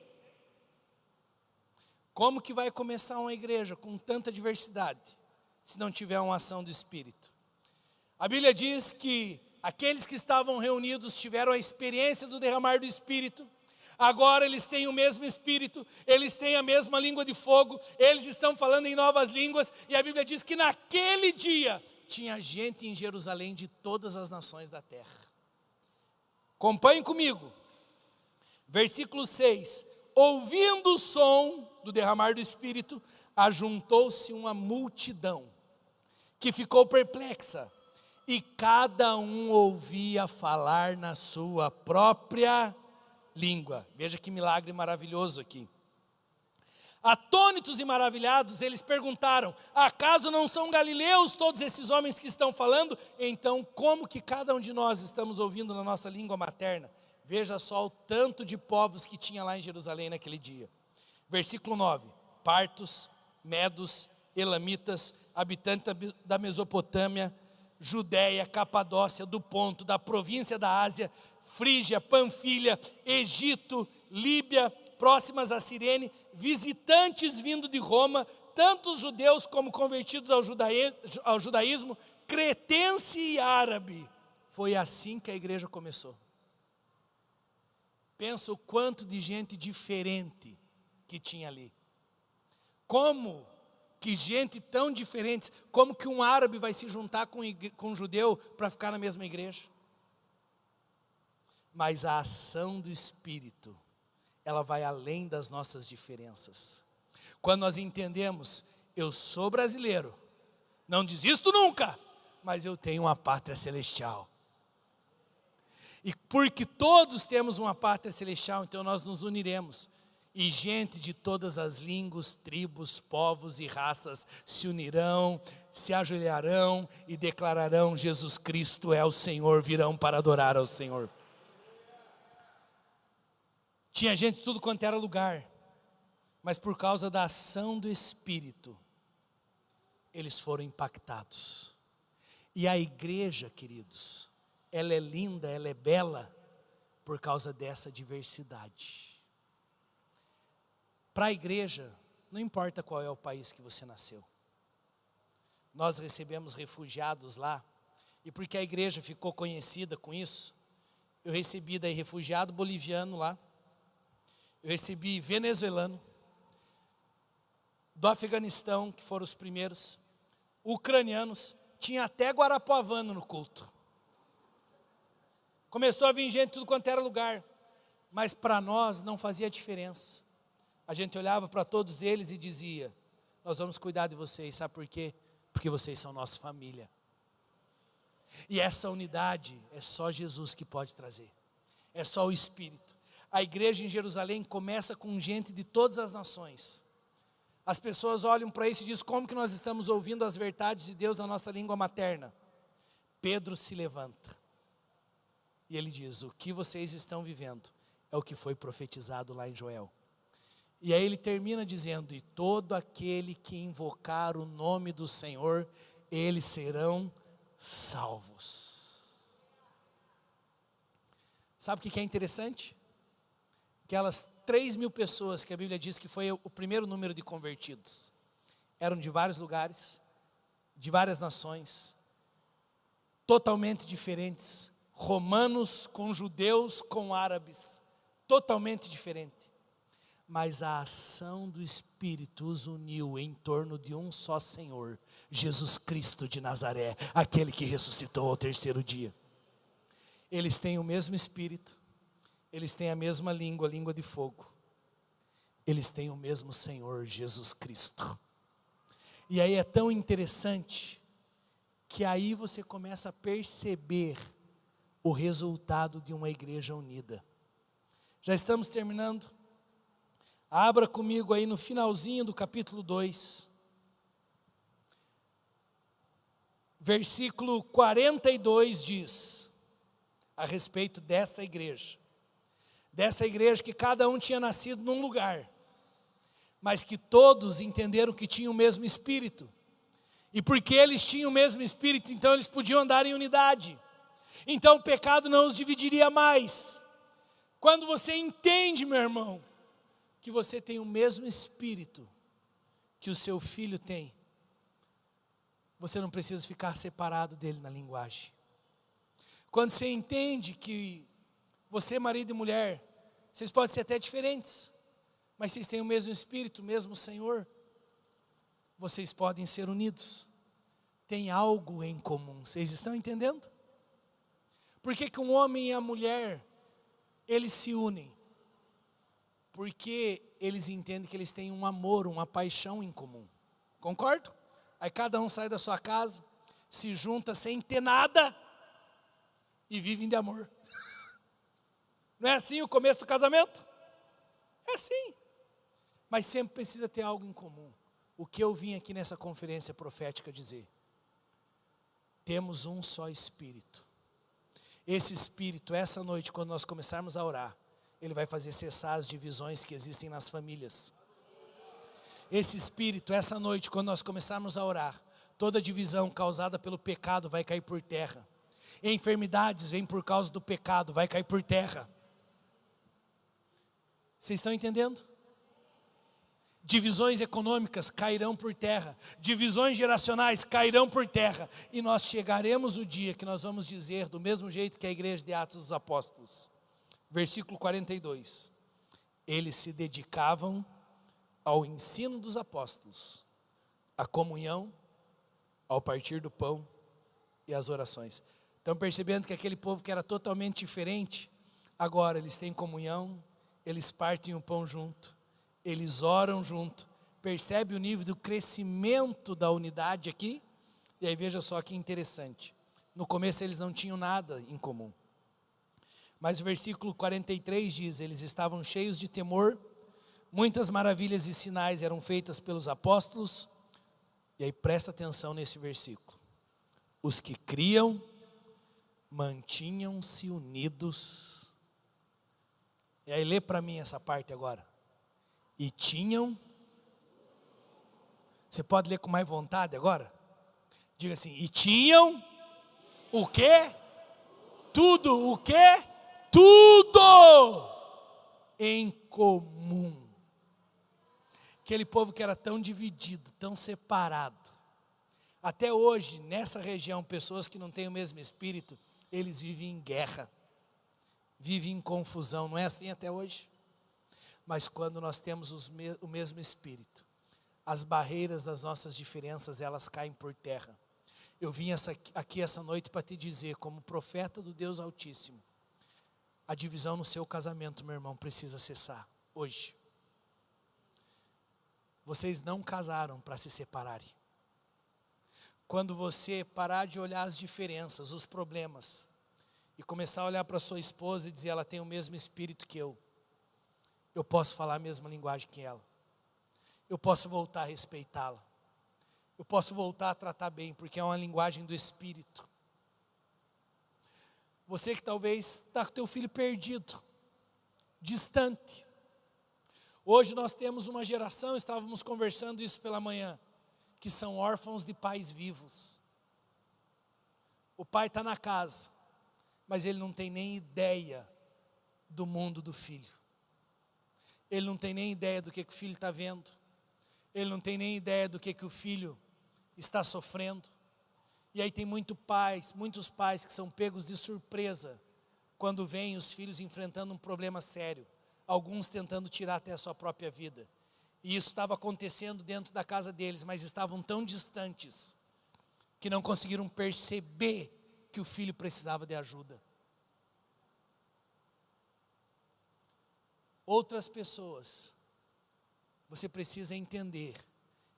Como que vai começar uma igreja com tanta diversidade, se não tiver uma ação do Espírito? A Bíblia diz que aqueles que estavam reunidos tiveram a experiência do derramar do Espírito. Agora eles têm o mesmo Espírito, eles têm a mesma língua de fogo, eles estão falando em novas línguas, e a Bíblia diz que naquele dia tinha gente em Jerusalém de todas as nações da terra. Acompanhem comigo, versículo 6, ouvindo o som do derramar do Espírito, ajuntou-se uma multidão, que ficou perplexa, e cada um ouvia falar na sua própria língua. Veja que milagre maravilhoso aqui. Atônitos e maravilhados, eles perguntaram: acaso não são galileus todos esses homens que estão falando? Então como que cada um de nós estamos ouvindo na nossa língua materna? Veja só o tanto de povos que tinha lá em Jerusalém naquele dia. Versículo 9, partos, medos, elamitas, habitantes da Mesopotâmia, Judéia, Capadócia, do Ponto, da província da Ásia, Frígia, Panfilha, Egito, Líbia, próximas a Cirene, visitantes vindo de Roma, tanto os judeus como convertidos ao judaísmo, cretense e árabe. Foi assim que a igreja começou. Pensa o quanto de gente diferente que tinha ali. Como que gente tão diferente, como que um árabe vai se juntar com um judeu para ficar na mesma igreja? Mas a ação do Espírito, ela vai além das nossas diferenças. Quando nós entendemos, eu sou brasileiro, não desisto nunca, mas eu tenho uma pátria celestial. E porque todos temos uma pátria celestial, então nós nos uniremos. E gente de todas as línguas, tribos, povos e raças se unirão, se ajoelharão e declararão: Jesus Cristo é o Senhor, virão para adorar ao Senhor. Tinha gente de tudo quanto era lugar, mas por causa da ação do Espírito, eles foram impactados. E a igreja, queridos, ela é linda, ela é bela, por causa dessa diversidade. Para a igreja, não importa qual é o país que você nasceu. Nós recebemos refugiados lá, e porque a igreja ficou conhecida com isso, eu recebi daí refugiado boliviano lá, eu recebi venezuelano, do Afeganistão, que foram os primeiros, ucranianos, tinha até guarapuavano no culto. Começou a vir gente de tudo quanto era lugar, mas para nós não fazia diferença. A gente olhava para todos eles e dizia: nós vamos cuidar de vocês, sabe por quê? Porque vocês são nossa família. E essa unidade é só Jesus que pode trazer, é só o Espírito. A igreja em Jerusalém começa com gente de todas as nações. As pessoas olham para isso e dizem: como que nós estamos ouvindo as verdades de Deus na nossa língua materna? Pedro se levanta e ele diz: o que vocês estão vivendo é o que foi profetizado lá em Joel. E aí ele termina dizendo: e todo aquele que invocar o nome do Senhor, eles serão salvos. Sabe o que é interessante? Aquelas 3.000 pessoas que a Bíblia diz que foi o primeiro número de convertidos, eram de vários lugares, de várias nações, totalmente diferentes, romanos com judeus com árabes, totalmente diferente. Mas a ação do Espírito os uniu em torno de um só Senhor, Jesus Cristo de Nazaré, aquele que ressuscitou ao terceiro dia. Eles têm o mesmo Espírito, eles têm a mesma língua, a língua de fogo. Eles têm o mesmo Senhor, Jesus Cristo. E aí é tão interessante, que aí você começa a perceber o resultado de uma igreja unida. Já estamos terminando. Abra comigo aí no finalzinho do capítulo 2. Versículo 42 diz, a respeito dessa igreja que cada um tinha nascido num lugar, mas que todos entenderam que tinham o mesmo Espírito, e porque eles tinham o mesmo Espírito, então eles podiam andar em unidade, então o pecado não os dividiria mais. Quando você entende, meu irmão, que você tem o mesmo Espírito que o seu filho tem, você não precisa ficar separado dele na linguagem. Quando você entende que você, marido e mulher, vocês podem ser até diferentes, mas vocês têm o mesmo Espírito, o mesmo Senhor, vocês podem ser unidos, tem algo em comum. Vocês estão entendendo? Por que um homem e a mulher, eles se unem? Porque eles entendem que eles têm um amor, uma paixão em comum. Concordo? Aí cada um sai da sua casa, se junta sem ter nada e vivem de amor. Não é assim o começo do casamento? É assim. Mas sempre precisa ter algo em comum. O que eu vim aqui nessa conferência profética dizer? Temos um só Espírito. Esse Espírito, essa noite, quando nós começarmos a orar, ele vai fazer cessar as divisões que existem nas famílias. esse espírito, essa noite, quando nós começarmos a orar, toda divisão causada pelo pecado vai cair por terra. Enfermidades vêm por causa do pecado, vai cair por terra. Vocês estão entendendo? Divisões econômicas cairão por terra, divisões geracionais cairão por terra, e nós chegaremos o dia que nós vamos dizer, do mesmo jeito que a igreja de Atos dos Apóstolos, versículo 42, eles se dedicavam ao ensino dos apóstolos, à comunhão, ao partir do pão e às orações. Estão percebendo que aquele povo que era totalmente diferente, agora eles têm comunhão, eles partem o pão junto, eles oram junto. Percebe o nível do crescimento da unidade aqui? E aí veja só que interessante. No começo eles não tinham nada em comum. Mas o versículo 43 diz, eles estavam cheios de temor, muitas maravilhas e sinais eram feitas pelos apóstolos. E aí presta atenção nesse versículo. Os que criam, mantinham-se unidos. E aí lê para mim essa parte agora. E tinham, você pode ler com mais vontade agora? Diga assim, e tinham o quê? Tudo, o quê? Tudo em comum. Aquele povo que era tão dividido, tão separado. Até hoje, nessa região, pessoas que não têm o mesmo espírito, eles vivem em guerra, vivem em confusão, não é assim até hoje? Mas quando nós temos o mesmo espírito, as barreiras das nossas diferenças, elas caem por terra. Eu vim aqui essa noite para te dizer, como profeta do Deus Altíssimo, a divisão no seu casamento, meu irmão, precisa cessar, hoje. Vocês não casaram para se separarem. Quando você parar de olhar as diferenças, os problemas, e começar a olhar para sua esposa e dizer, ela tem o mesmo espírito que eu posso falar a mesma linguagem que ela, eu posso voltar a respeitá-la, eu posso voltar a tratar bem, porque é uma linguagem do espírito. Você que talvez está com teu filho perdido, distante. Hoje nós temos uma geração, estávamos conversando isso pela manhã, que são órfãos de pais vivos. O pai está na casa, mas ele não tem nem ideia do mundo do filho. Ele não tem nem ideia do que o filho está vendo. Ele não tem nem ideia do que o filho está sofrendo. E aí tem muitos pais que são pegos de surpresa quando veem os filhos enfrentando um problema sério. Alguns tentando tirar até a sua própria vida. E isso estava acontecendo dentro da casa deles, mas estavam tão distantes que não conseguiram perceber que o filho precisava de ajuda. Outras pessoas, você precisa entender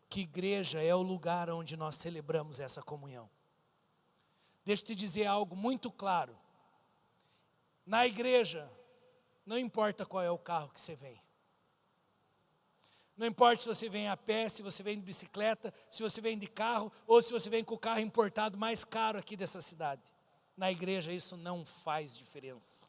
que igreja é o lugar onde nós celebramos essa comunhão. Deixa eu te dizer algo muito claro. Na igreja, não importa qual é o carro que você vem. Não importa se você vem a pé, se você vem de bicicleta, se você vem de carro, ou se você vem com o carro importado mais caro aqui dessa cidade. Na igreja isso não faz diferença.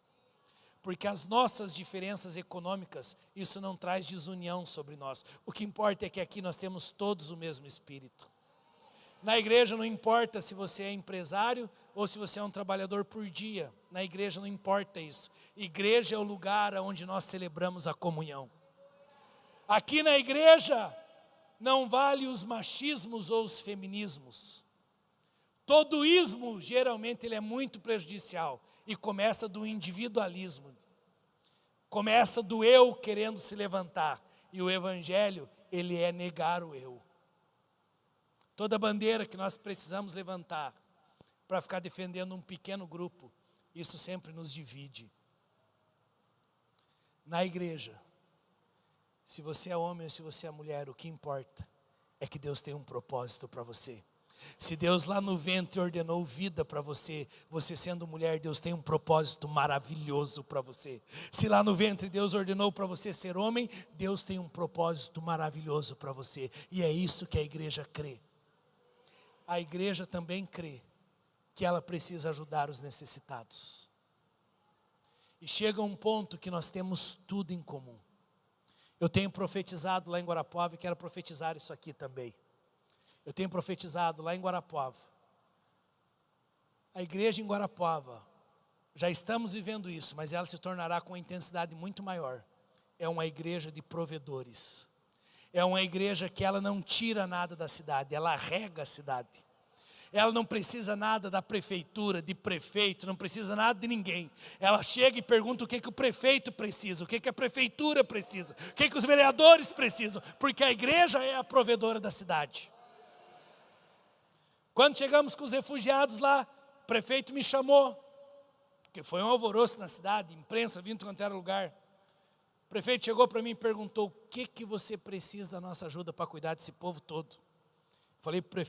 Porque as nossas diferenças econômicas, isso não traz desunião sobre nós. O que importa é que aqui nós temos todos o mesmo espírito. Na igreja não importa se você é empresário ou se você é um trabalhador por dia. Na igreja não importa isso. Igreja é o lugar onde nós celebramos a comunhão. Aqui na igreja não vale os machismos ou os feminismos. Todo ismo, geralmente, ele é muito prejudicial. E começa do individualismo. Começa do eu querendo se levantar. E o evangelho, ele é negar o eu. Toda bandeira que nós precisamos levantar para ficar defendendo um pequeno grupo, isso sempre nos divide. Na igreja, se você é homem ou se você é mulher, o que importa é que Deus tem um propósito para você. Se Deus lá no ventre ordenou vida para você, você sendo mulher, Deus tem um propósito maravilhoso para você. Se lá no ventre Deus ordenou para você ser homem, Deus tem um propósito maravilhoso para você. E é isso que a igreja crê. A igreja também crê que ela precisa ajudar os necessitados. E chega um ponto que nós temos tudo em comum. Eu tenho profetizado lá em Guarapuava e quero profetizar isso aqui também. Eu tenho profetizado lá em Guarapuava. A igreja em Guarapuava, já estamos vivendo isso, mas ela se tornará com uma intensidade muito maior. É uma igreja de provedores. É uma igreja que ela não tira nada da cidade, ela rega a cidade. Ela não precisa nada da prefeitura, de prefeito, não precisa nada de ninguém. Ela chega e pergunta o que o prefeito precisa, o que a prefeitura precisa, o que os vereadores precisam, porque a igreja é a provedora da cidade. Quando chegamos com os refugiados lá, o prefeito me chamou, porque foi um alvoroço na cidade, imprensa vindo de quanto era lugar. O prefeito chegou para mim e perguntou: o que você precisa da nossa ajuda para cuidar desse povo todo? Falei para o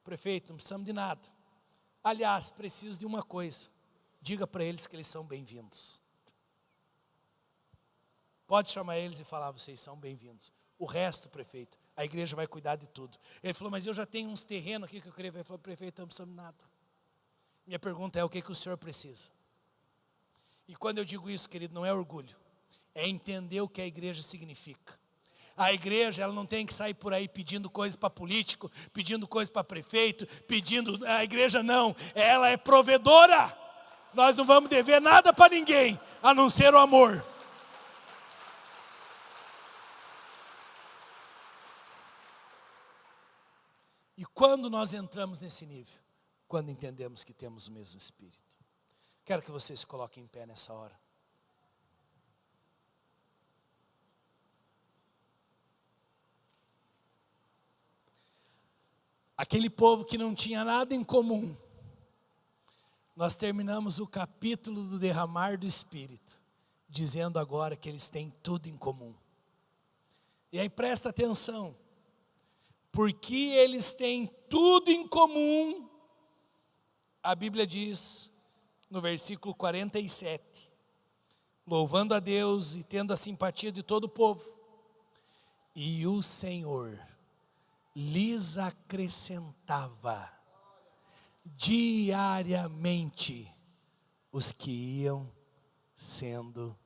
prefeito: não precisamos de nada. Aliás, preciso de uma coisa: diga para eles que eles são bem-vindos. Pode chamar eles e falar: vocês são bem-vindos. O resto, prefeito, a igreja vai cuidar de tudo. Ele falou: mas eu já tenho uns terrenos aqui que eu queria ver. Ele falou: prefeito, não precisamos de nada. Minha pergunta é: o que o senhor precisa? E quando eu digo isso, querido, não é orgulho, é entender o que a igreja significa. A igreja, ela não tem que sair por aí pedindo coisas para político, pedindo coisas para prefeito, a igreja não, ela é provedora. Nós não vamos dever nada para ninguém, a não ser o amor. E quando nós entramos nesse nível? Quando entendemos que temos o mesmo Espírito. Quero que vocês se coloquem em pé nessa hora. Aquele povo que não tinha nada em comum. Nós terminamos o capítulo do derramar do Espírito, dizendo agora que eles têm tudo em comum. E aí presta atenção. Porque eles têm tudo em comum, a Bíblia diz no versículo 47, louvando a Deus e tendo a simpatia de todo o povo, e o Senhor lhes acrescentava diariamente os que iam sendo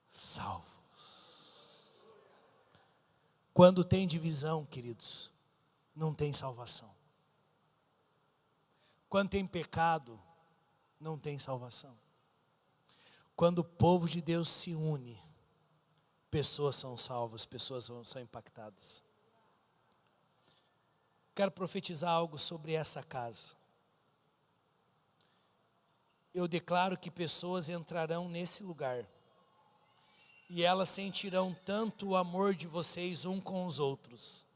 salvos. Quando tem divisão, queridos, não tem salvação. Quando tem pecado, não tem salvação. Quando o povo de Deus se une, pessoas são salvas, pessoas são impactadas. Quero profetizar algo sobre essa casa. Eu declaro que pessoas entrarão nesse lugar e elas sentirão tanto o amor de vocês um com os outros,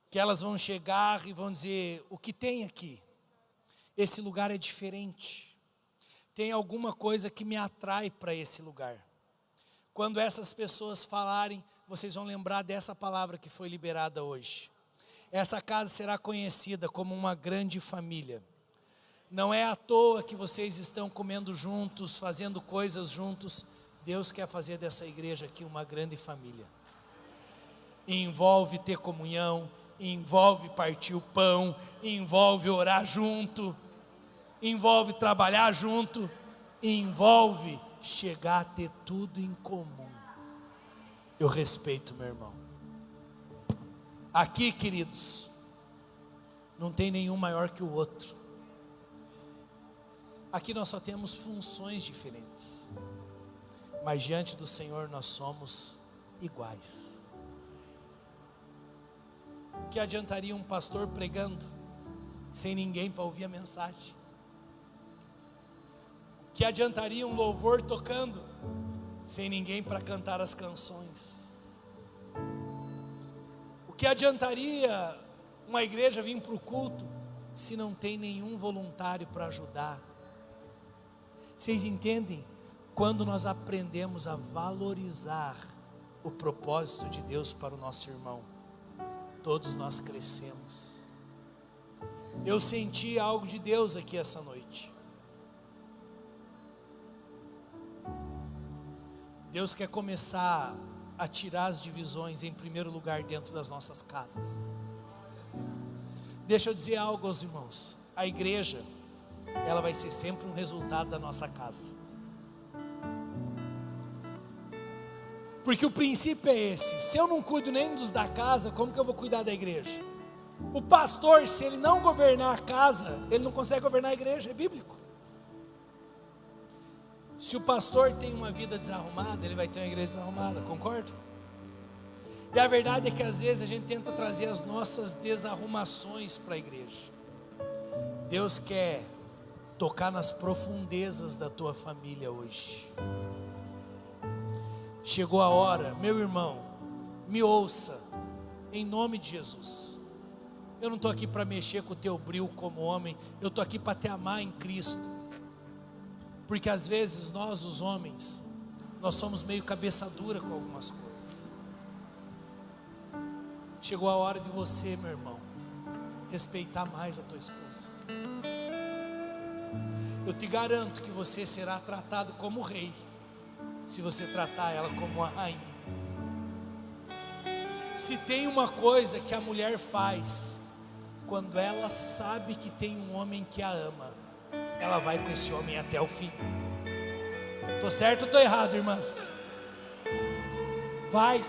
que elas vão chegar e vão dizer: o que tem aqui? Esse lugar é diferente. Tem alguma coisa que me atrai para esse lugar. Quando essas pessoas falarem, vocês vão lembrar dessa palavra que foi liberada hoje. Essa casa será conhecida como uma grande família. Não é à toa que vocês estão comendo juntos, fazendo coisas juntos. Deus quer fazer dessa igreja aqui uma grande família. Envolve ter comunhão, envolve partir o pão, envolve orar junto, envolve trabalhar junto, envolve chegar a ter tudo em comum. Eu respeito meu irmão. Aqui, queridos, não tem nenhum maior que o outro. Aqui nós só temos funções diferentes, mas diante do Senhor nós somos iguais. Que adiantaria um pastor pregando sem ninguém para ouvir a mensagem? Que adiantaria um louvor tocando sem ninguém para cantar as canções? O que adiantaria uma igreja vir para o culto se não tem nenhum voluntário para ajudar? Vocês entendem? Quando nós aprendemos a valorizar o propósito de Deus para o nosso irmão, todos nós crescemos. Eu senti algo de Deus aqui essa noite. Deus quer começar a tirar as divisões em primeiro lugar dentro das nossas casas. Deixa eu dizer algo aos irmãos. A igreja, ela vai ser sempre um resultado da nossa casa. Porque o princípio é esse: se eu não cuido nem dos da casa, como que eu vou cuidar da igreja? O pastor, se ele não governar a casa, ele não consegue governar a igreja, é bíblico. Se o pastor tem uma vida desarrumada, ele vai ter uma igreja desarrumada, concorda? E a verdade é que às vezes a gente tenta trazer as nossas desarrumações para a igreja. Deus quer tocar nas profundezas da tua família hoje. Chegou a hora, meu irmão, me ouça, em nome de Jesus. Eu não estou aqui para mexer com o teu brilho como homem, eu estou aqui para te amar em Cristo. Porque às vezes nós, os homens, nós somos meio cabeça dura com algumas coisas. Chegou a hora de você, meu irmão, respeitar mais a tua esposa. Eu te garanto que você será tratado como rei, se você tratar ela como a rainha. Se tem uma coisa que a mulher faz, quando ela sabe que tem um homem que a ama, ela vai com esse homem até o fim. Estou certo ou estou errado, irmãs? Vai.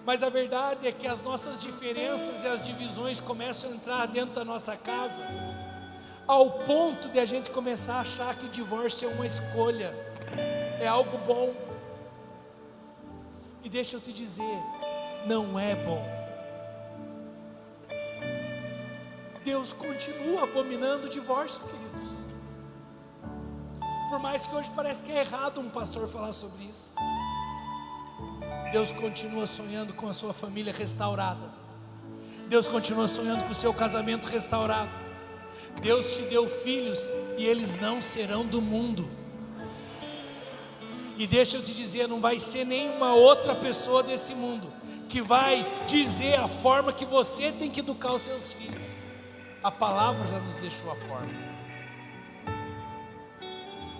Mas a verdade é que as nossas diferenças e as divisões começam a entrar dentro da nossa casa, ao ponto de a gente começar a achar que o divórcio é uma escolha, é algo bom. E deixa eu te dizer, não é bom. Deus continua abominando o divórcio, queridos. Por mais que hoje parece que é errado um pastor falar sobre isso, Deus continua sonhando com a sua família restaurada. Deus continua sonhando com o seu casamento restaurado. Deus te deu filhos e eles não serão do mundo. E deixa eu te dizer, não vai ser nenhuma outra pessoa desse mundo que vai dizer a forma que você tem que educar os seus filhos. A palavra já nos deixou a forma.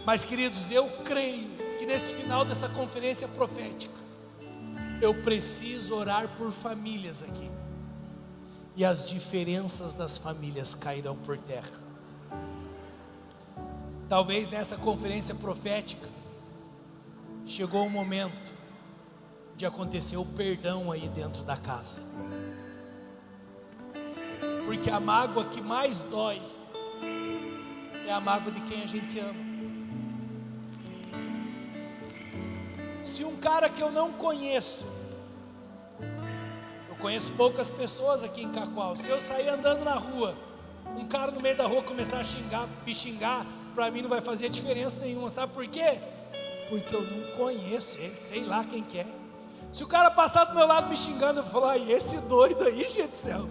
Mas queridos, eu creio que nesse final dessa conferência profética, eu preciso orar por famílias aqui, e as diferenças das famílias cairão por terra. Talvez nessa conferência profética chegou o momento de acontecer o perdão aí dentro da casa, porque a mágoa que mais dói é a mágoa de quem a gente ama. Se um cara que eu não conheço, eu conheço poucas pessoas aqui em Cacoal, se eu sair andando na rua, um cara no meio da rua começar a me xingar, para mim não vai fazer diferença nenhuma. Sabe por quê? Porque eu não conheço ele, sei lá quem que é. Se o cara passar do meu lado me xingando, eu vou falar, e esse doido aí, gente do céu,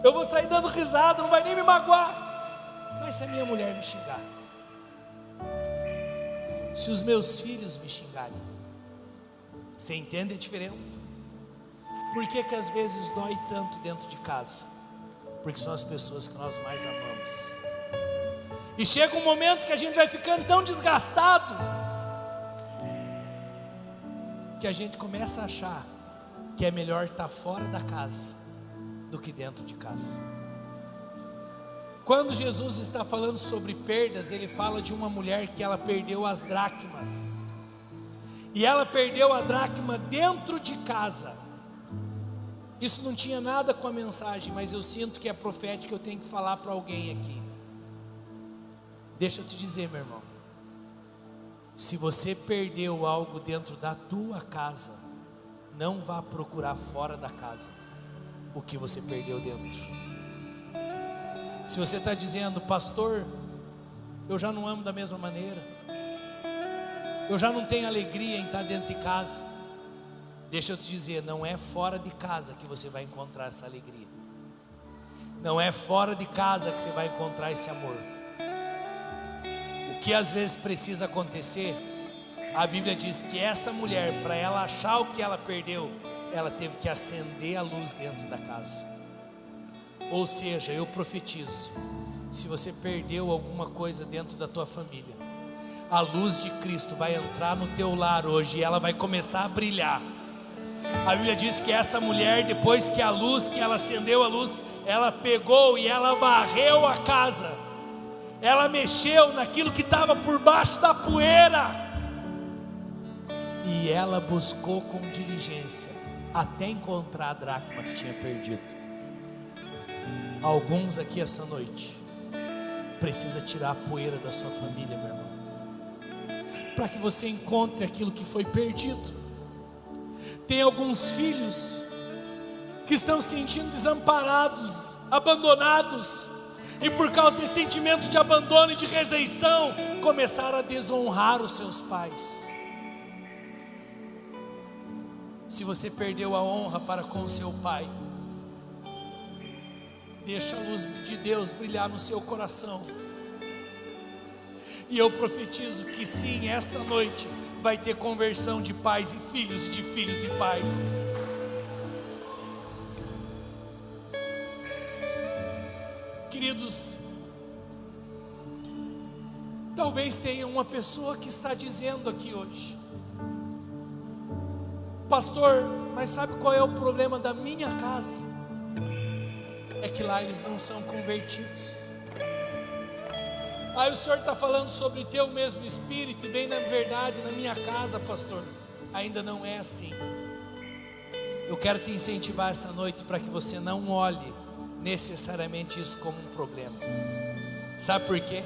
eu vou sair dando risada, não vai nem me magoar. Mas se a minha mulher me xingar, se os meus filhos me xingarem, você entende a diferença? Por que que às vezes dói tanto dentro de casa? Porque são as pessoas que nós mais amamos. E chega um momento que a gente vai ficando tão desgastado, que a gente começa a achar que é melhor estar fora da casa do que dentro de casa. Quando Jesus está falando sobre perdas, ele fala de uma mulher que ela perdeu as dracmas. E ela perdeu a dracma dentro de casa. Isso não tinha nada com a mensagem, mas eu sinto que é profético, eu tenho que falar para alguém aqui. Deixa eu te dizer, meu irmão, se você perdeu algo dentro da tua casa, não vá procurar fora da casa o que você perdeu dentro. Se você está dizendo, pastor, eu já não amo da mesma maneira, eu já não tenho alegria em estar dentro de casa, deixa eu te dizer, não é fora de casa que você vai encontrar essa alegria. Não é fora de casa que você vai encontrar esse amor. O que às vezes precisa acontecer, a Bíblia diz que essa mulher, para ela achar o que ela perdeu, ela teve que acender a luz dentro da casa. Ou seja, eu profetizo, se você perdeu alguma coisa dentro da tua família, a luz de Cristo vai entrar no teu lar hoje e ela vai começar a brilhar. A Bíblia diz que essa mulher, depois que ela acendeu a luz, ela pegou e ela varreu a casa, ela mexeu naquilo que estava por baixo da poeira, E ela buscou com diligência, até encontrar a dracma que tinha perdido. Alguns aqui essa noite precisa tirar a poeira da sua família, meu irmão, para que você encontre aquilo que foi perdido. Tem alguns filhos que estão se sentindo desamparados, abandonados, e por causa desse sentimento de abandono e de rejeição, começaram a desonrar os seus pais. Se você perdeu a honra para com o seu pai, deixa a luz de Deus brilhar no seu coração, e eu profetizo que sim, essa noite vai ter conversão de pais e filhos, de filhos e pais. Queridos, talvez tenha uma pessoa que está dizendo aqui hoje: pastor, mas sabe qual é o problema da minha casa? É que lá eles não são convertidos. Aí o senhor está falando sobre ter o mesmo espírito, e bem na verdade, na minha casa, pastor, ainda não é assim. Eu quero te incentivar essa noite para que você não olhe necessariamente isso como um problema. Sabe por quê?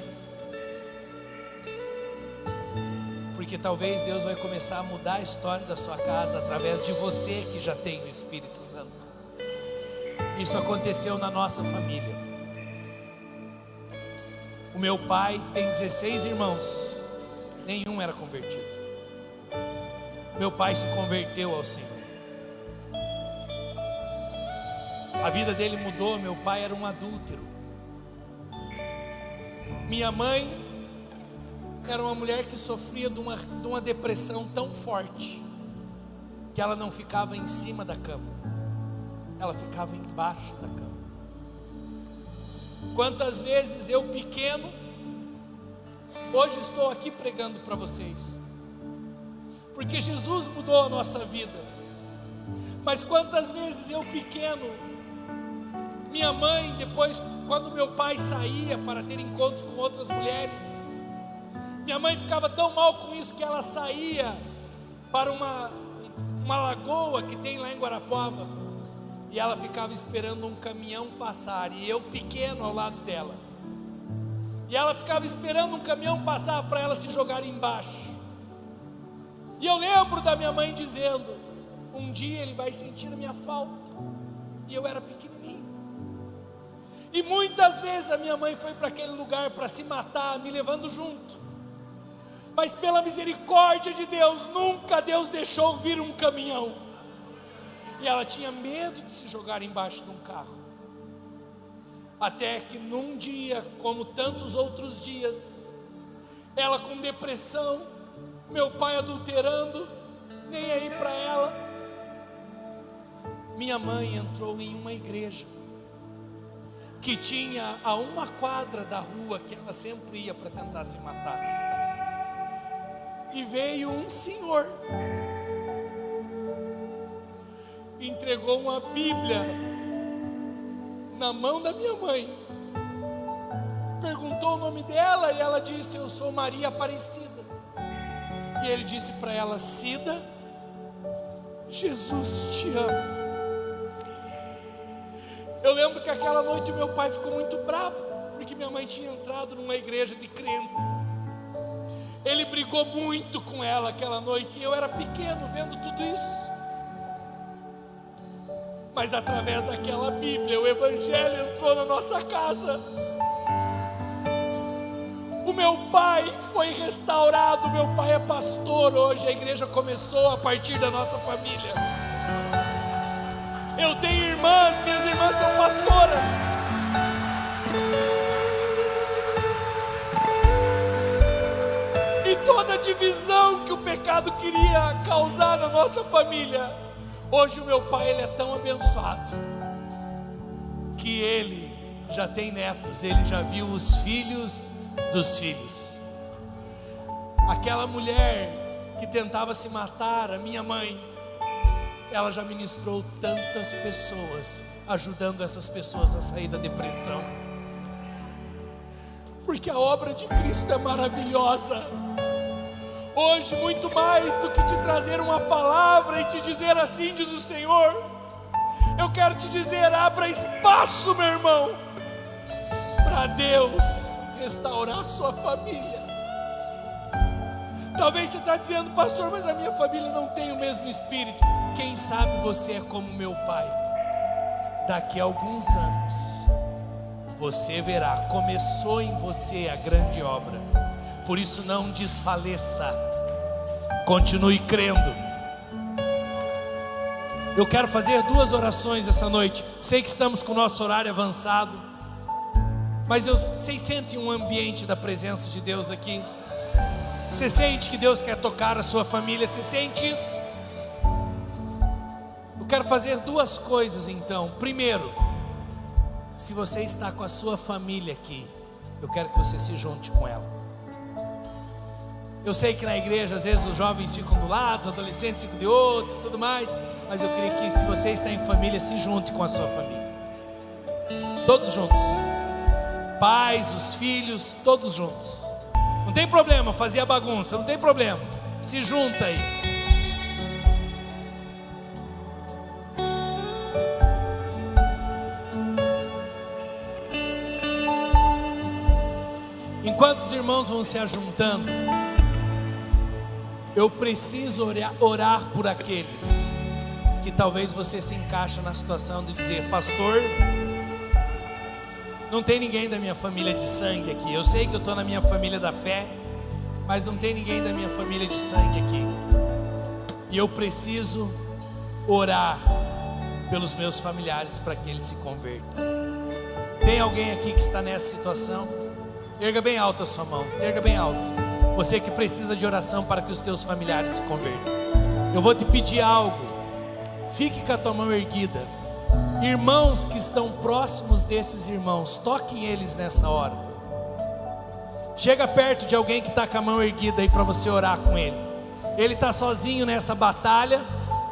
Porque talvez Deus vai começar a mudar a história da sua casa através de você que já tem o Espírito Santo. Isso aconteceu na nossa família. O meu pai tem 16 irmãos, nenhum era convertido. Meu pai se converteu ao Senhor. A vida dele mudou. Meu pai era um adúltero. Minha mãe era uma mulher que sofria de uma depressão tão forte que ela não ficava em cima da cama, ela ficava embaixo da cama. Quantas vezes eu pequeno, hoje estou aqui pregando para vocês, porque Jesus mudou a nossa vida. Mas quantas vezes eu pequeno, minha mãe, depois, quando meu pai saía para ter encontro com outras mulheres, minha mãe ficava tão mal com isso que ela saía para uma lagoa que tem lá em Guarapuava, e ela ficava esperando um caminhão passar, e eu pequeno ao lado dela, e ela ficava esperando um caminhão passar para ela se jogar embaixo. E eu lembro da minha mãe dizendo: um dia ele vai sentir a minha falta. E eu era pequenininho. E muitas vezes a minha mãe foi para aquele lugar para se matar, me levando junto. Mas pela misericórdia de Deus, nunca Deus deixou vir um caminhão. E ela tinha medo de se jogar embaixo de um carro. Até que num dia, como tantos outros dias, ela com depressão, meu pai adulterando, nem aí para ela, minha mãe entrou em uma igreja que tinha a uma quadra da rua que ela sempre ia para tentar se matar. E veio um senhor, entregou uma Bíblia na mão da minha mãe, perguntou o nome dela, e ela disse: eu sou Maria Aparecida. E ele disse para ela: Cida, Jesus te ama. Eu lembro que aquela noite o meu pai ficou muito bravo, porque minha mãe tinha entrado numa igreja de crente. Ele brigou muito com ela aquela noite, e eu era pequeno vendo tudo isso. Mas através daquela Bíblia, o Evangelho entrou na nossa casa. O meu pai foi restaurado, meu pai é pastor hoje, a igreja começou a partir da nossa família. Eu tenho irmãs, minhas irmãs são pastoras. E toda a divisão que o pecado queria causar na nossa família, hoje o meu pai, ele é tão abençoado que ele já tem netos, ele já viu os filhos dos filhos. Aquela mulher que tentava se matar, a minha mãe, ela já ministrou tantas pessoas, ajudando essas pessoas a sair da depressão. Porque a obra de Cristo é maravilhosa. Hoje, muito mais do que te trazer uma palavra e te dizer assim, diz o Senhor, eu quero te dizer, abra espaço, meu irmão, para Deus restaurar a sua família. Talvez você está dizendo, pastor, mas a minha família não tem o mesmo espírito. Quem sabe você é como meu pai. Daqui a alguns anos, você verá, começou em você a grande obra. Por isso não desfaleça, continue crendo. Eu quero fazer 2 orações essa noite. Sei que estamos com o nosso horário avançado, mas vocês sentem um ambiente da presença de Deus aqui? Você sente que Deus quer tocar a sua família? Você sente isso? Eu quero fazer 2 coisas então. Primeiro, se você está com a sua família aqui, eu quero que você se junte com ela. Eu sei que na igreja às vezes os jovens ficam do lado, os adolescentes ficam de outro e tudo mais, mas eu queria que, se você está em família, se junte com a sua família. Todos juntos. Pais, os filhos, todos juntos. Não tem problema fazer a bagunça, não tem problema. Se junta aí. Enquanto os irmãos vão se ajuntando, eu preciso orar por aqueles que talvez você se encaixa na situação de dizer, pastor, não tem ninguém da minha família de sangue aqui. Eu sei que eu estou na minha família da fé, mas não tem ninguém da minha família de sangue aqui. E eu preciso orar pelos meus familiares para que eles se convertam. Tem alguém aqui que está nessa situação? Erga bem alto a sua mão, erga bem alto. Você que precisa de oração para que os teus familiares se convertam. Eu vou te pedir algo. Fique com a tua mão erguida. Irmãos que estão próximos desses irmãos, toquem eles nessa hora. Chega perto de alguém que está com a mão erguida aí para você orar com ele. Ele está sozinho nessa batalha,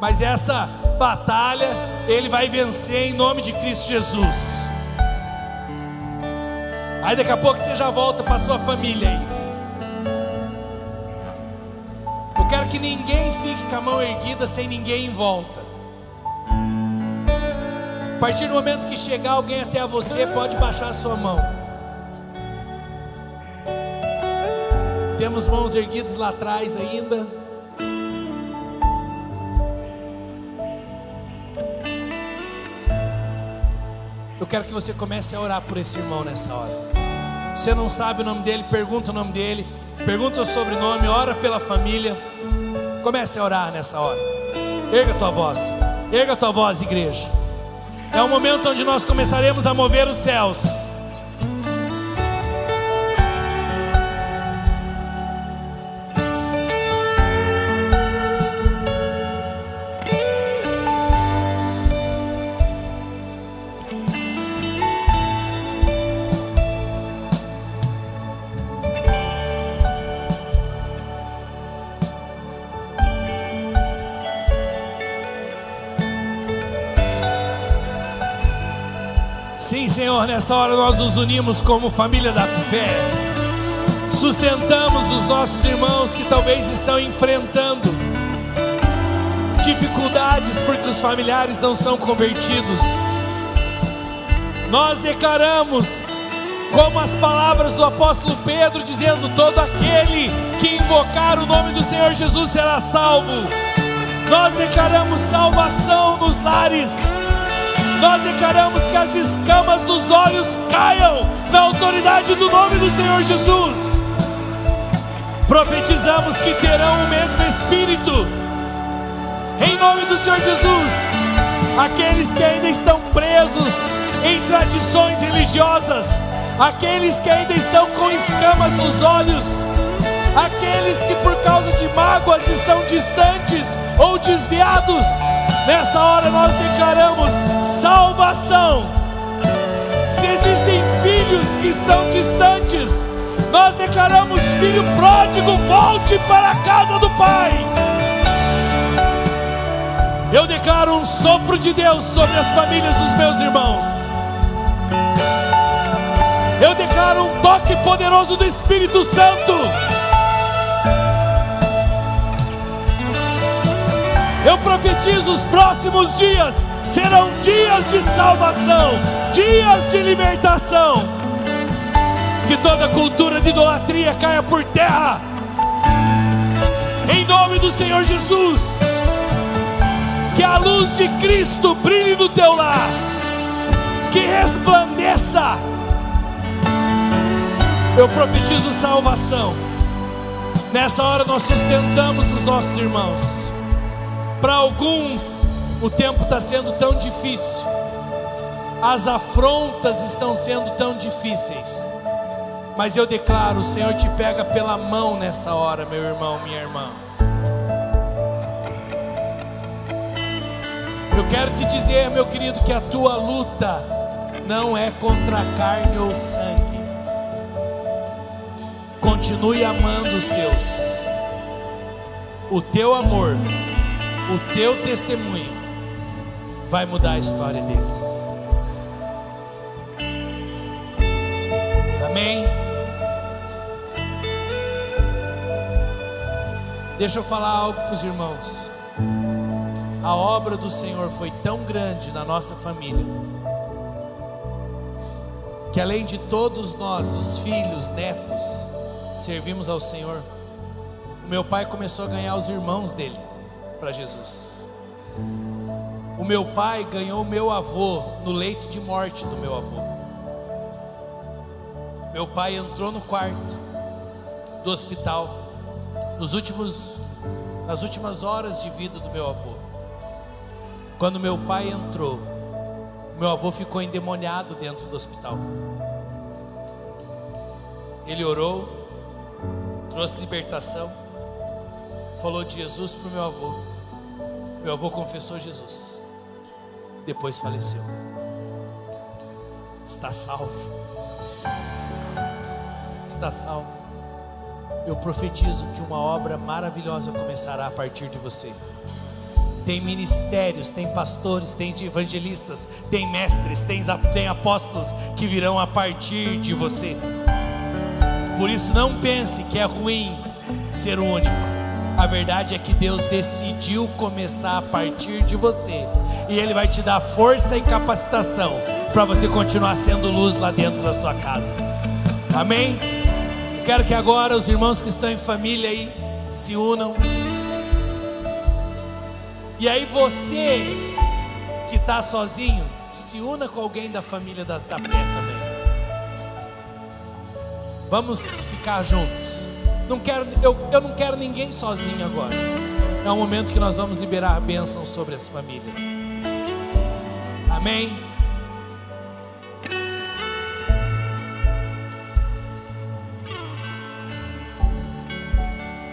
mas essa batalha ele vai vencer em nome de Cristo Jesus. Aí daqui a pouco você já volta para a sua família aí. Eu quero que ninguém fique com a mão erguida sem ninguém em volta. A partir do momento que chegar alguém até você, pode baixar a sua mão. Temos mãos erguidas lá atrás ainda. Eu quero que você comece a orar por esse irmão nessa hora. Se você não sabe o nome dele, pergunta o nome dele, pergunta o sobrenome, ora pela família. Comece a orar nessa hora. Erga a tua voz, igreja. É o momento onde nós começaremos a mover os céus. Sim, Senhor, nessa hora nós nos unimos como família da fé. Sustentamos os nossos irmãos que talvez estão enfrentando dificuldades porque os familiares não são convertidos. Nós declaramos, como as palavras do apóstolo Pedro, dizendo: todo aquele que invocar o nome do Senhor Jesus será salvo. Nós declaramos salvação nos lares. Nós declaramos que as escamas dos olhos caiam na autoridade do nome do Senhor Jesus. Profetizamos que terão o mesmo Espírito, em nome do Senhor Jesus. Aqueles que ainda estão presos em tradições religiosas, aqueles que ainda estão com escamas nos olhos, aqueles que por causa de mágoas estão distantes ou desviados, nessa hora nós declaramos salvação. Se existem filhos que estão distantes, nós declaramos: filho pródigo, volte para a casa do Pai. Eu declaro um sopro de Deus sobre as famílias dos meus irmãos. Eu declaro um toque poderoso do Espírito Santo. Eu profetizo, os próximos dias serão dias de salvação, dias de libertação. Que toda cultura de idolatria caia por terra, em nome do Senhor Jesus. Que a luz de Cristo brilhe no teu lar, que resplandeça. Eu profetizo salvação. Nessa hora nós sustentamos os nossos irmãos. Para alguns o tempo está sendo tão difícil, as afrontas estão sendo tão difíceis, mas eu declaro, o Senhor te pega pela mão nessa hora, meu irmão, minha irmã. Eu quero te dizer, meu querido, que a tua luta não é contra carne ou sangue. Continue amando os seus. O teu amor, o teu testemunho vai mudar a história deles. Amém? Deixa eu falar algo para os irmãos. A obra do Senhor foi tão grande na nossa família, que além de todos nós, os filhos, netos, servimos ao Senhor, o meu pai começou a ganhar os irmãos dele para Jesus. O meu pai ganhou o meu avô no leito de morte do meu avô. Meu pai entrou no quarto do hospital nas últimas horas de vida do meu avô. Quando meu pai entrou, meu avô ficou endemoniado dentro do hospital. Ele orou, trouxe libertação, falou de Jesus para o meu avô. Meu avô confessou Jesus, depois faleceu. Está salvo. Está salvo. Eu profetizo que uma obra maravilhosa começará a partir de você. Tem ministérios, tem pastores, tem evangelistas, tem mestres, tem apóstolos que virão a partir de você. Por isso não pense que é ruim ser o único. A verdade é que Deus decidiu começar a partir de você, e Ele vai te dar força e capacitação para você continuar sendo luz lá dentro da sua casa. Amém? Quero que agora os irmãos que estão em família aí se unam. E aí você que está sozinho, se una com alguém da família da fé também. Vamos ficar juntos. Eu não quero ninguém sozinho agora. É um momento que nós vamos liberar bênçãos sobre as famílias. Amém?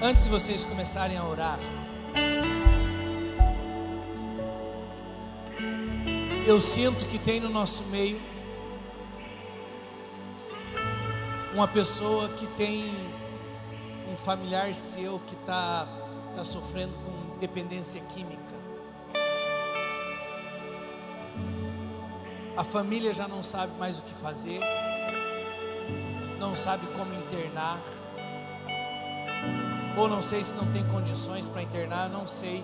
Antes de vocês começarem a orar, eu sinto que tem no nosso meio uma pessoa que tem um familiar seu que está sofrendo com dependência química. A família já não sabe mais o que fazer, não sabe como internar, ou não sei se não tem condições para internar, não sei.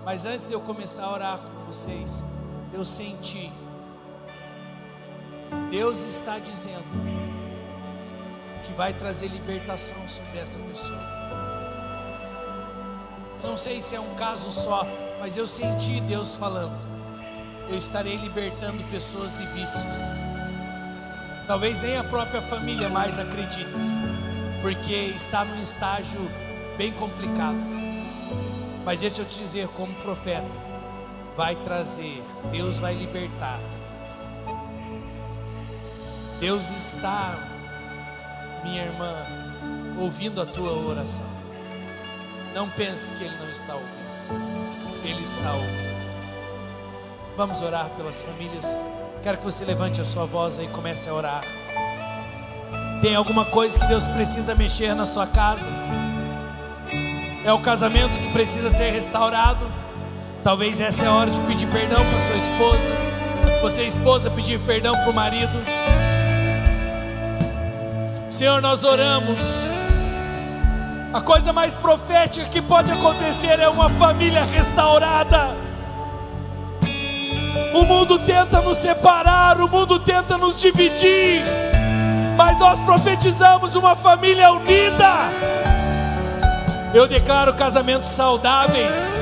Mas antes de eu começar a orar com vocês, eu senti, Deus está dizendo que vai trazer libertação sobre essa pessoa. Eu não sei se é um caso só, mas eu senti Deus falando, eu estarei libertando pessoas de vícios. Talvez nem a própria família mais acredite, porque está num estágio bem complicado. Mas deixa eu te dizer, como profeta, vai trazer, Deus vai libertar. Deus está, minha irmã, ouvindo a tua oração. Não pense que Ele não está ouvindo, Ele está ouvindo. Vamos orar pelas famílias. Quero que você levante a sua voz e comece a orar. Tem alguma coisa que Deus precisa mexer na sua casa? É o casamento que precisa ser restaurado? Talvez essa é a hora de pedir perdão para sua esposa. Você, esposa, pedir perdão para o marido. Senhor, nós oramos A coisa mais profética que pode acontecer é uma família restaurada. O mundo tenta nos separar, o mundo tenta nos dividir, mas nós profetizamos uma família unida. Eu declaro casamentos saudáveis.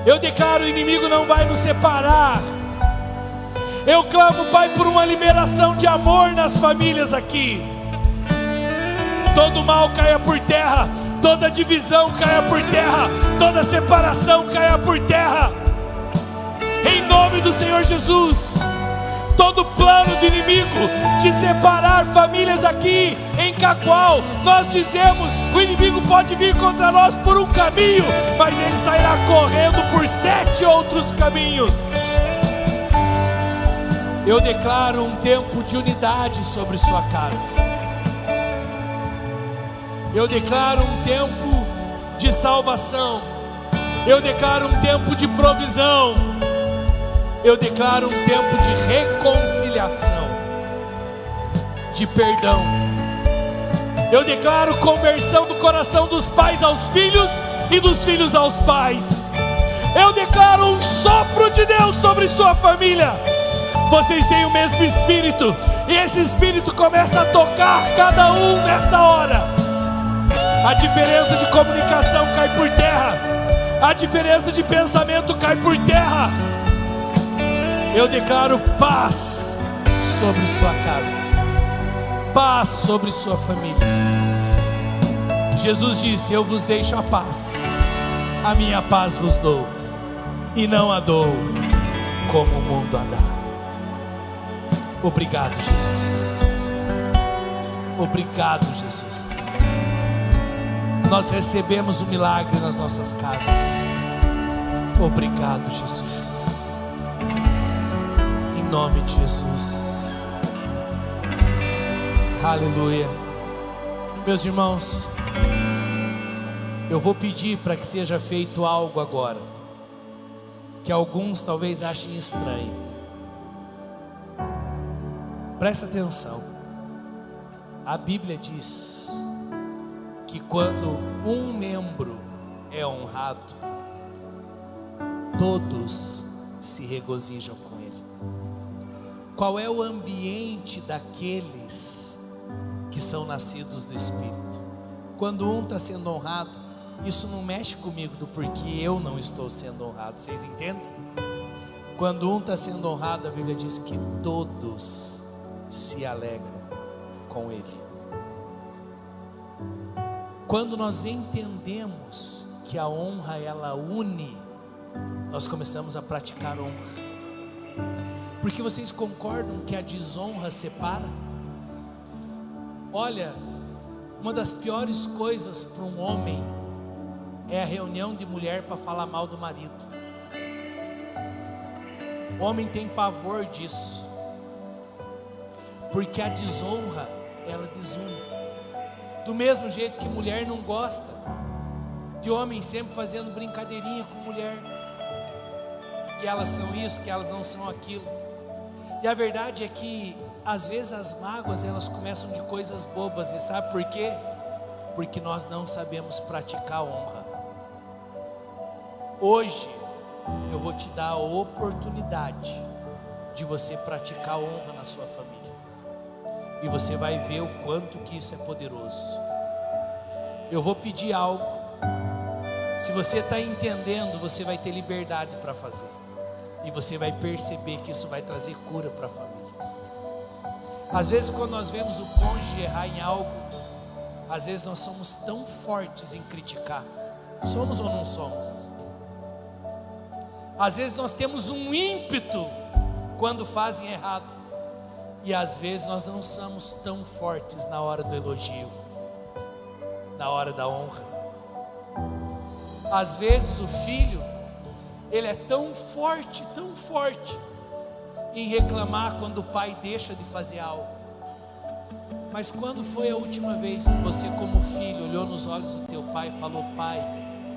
Eu declaro: o inimigo não vai nos separar. Eu clamo, Pai, por uma liberação de amor nas famílias aqui. Todo mal caia por terra, toda divisão caia por terra, toda separação caia por terra, em nome do Senhor Jesus. Todo plano do inimigo de separar famílias aqui em Cacoal, nós dizemos: o inimigo pode vir contra nós por um caminho, mas ele sairá correndo por 7 outros caminhos. Eu declaro um tempo de unidade sobre sua casa. Eu declaro um tempo de salvação. Eu declaro um tempo de provisão. Eu declaro um tempo de reconciliação, de perdão. Eu declaro conversão do coração dos pais aos filhos e dos filhos aos pais. Eu declaro um sopro de Deus sobre sua família. Vocês têm o mesmo Espírito, e esse Espírito começa a tocar cada um nessa hora. A diferença de comunicação cai por terra, a diferença de pensamento cai por terra. Eu declaro paz sobre sua casa, paz sobre sua família. Jesus disse: eu vos deixo a paz, a minha paz vos dou, e não a dou como o mundo a dá. Obrigado, Jesus. Obrigado, Jesus. Nós recebemos o milagre nas nossas casas. Obrigado, Jesus. Em nome de Jesus. Aleluia. Meus irmãos, eu vou pedir para que seja feito algo agora, que alguns talvez achem estranho. Presta atenção. A Bíblia diz que quando um membro é honrado, todos se regozijam com ele. Qual é o ambiente daqueles que são nascidos do Espírito? Quando um está sendo honrado, isso não mexe comigo do porquê eu não estou sendo honrado. Vocês entendem? Quando um está sendo honrado, a Bíblia diz que todos se alegram com ele. Quando nós entendemos que a honra ela une, nós começamos a praticar honra. Porque vocês concordam que a desonra separa? Olha, uma das piores coisas para um homem é a reunião de mulher para falar mal do marido. O homem tem pavor disso, porque a desonra ela desune. Do mesmo jeito que mulher não gosta de homem sempre fazendo brincadeirinha com mulher, que elas são isso, que elas não são aquilo. E a verdade é que às vezes as mágoas elas começam de coisas bobas. E sabe por quê? Porque nós não sabemos praticar a honra. Hoje eu vou te dar a oportunidade de você praticar a honra na sua família. E você vai ver o quanto que isso é poderoso. Eu vou pedir algo. Se você está entendendo, você vai ter liberdade para fazer. E você vai perceber que isso vai trazer cura para a família. Às vezes quando nós vemos o cônjuge errar em algo, às vezes nós somos tão fortes em criticar. Somos ou não somos? Às vezes nós temos um ímpeto quando fazem errado. E às vezes nós não somos tão fortes na hora do elogio, na hora da honra. Às vezes o filho, ele é tão forte em reclamar quando o pai deixa de fazer algo. Mas quando foi a última vez que você como filho olhou nos olhos do teu pai e falou: pai,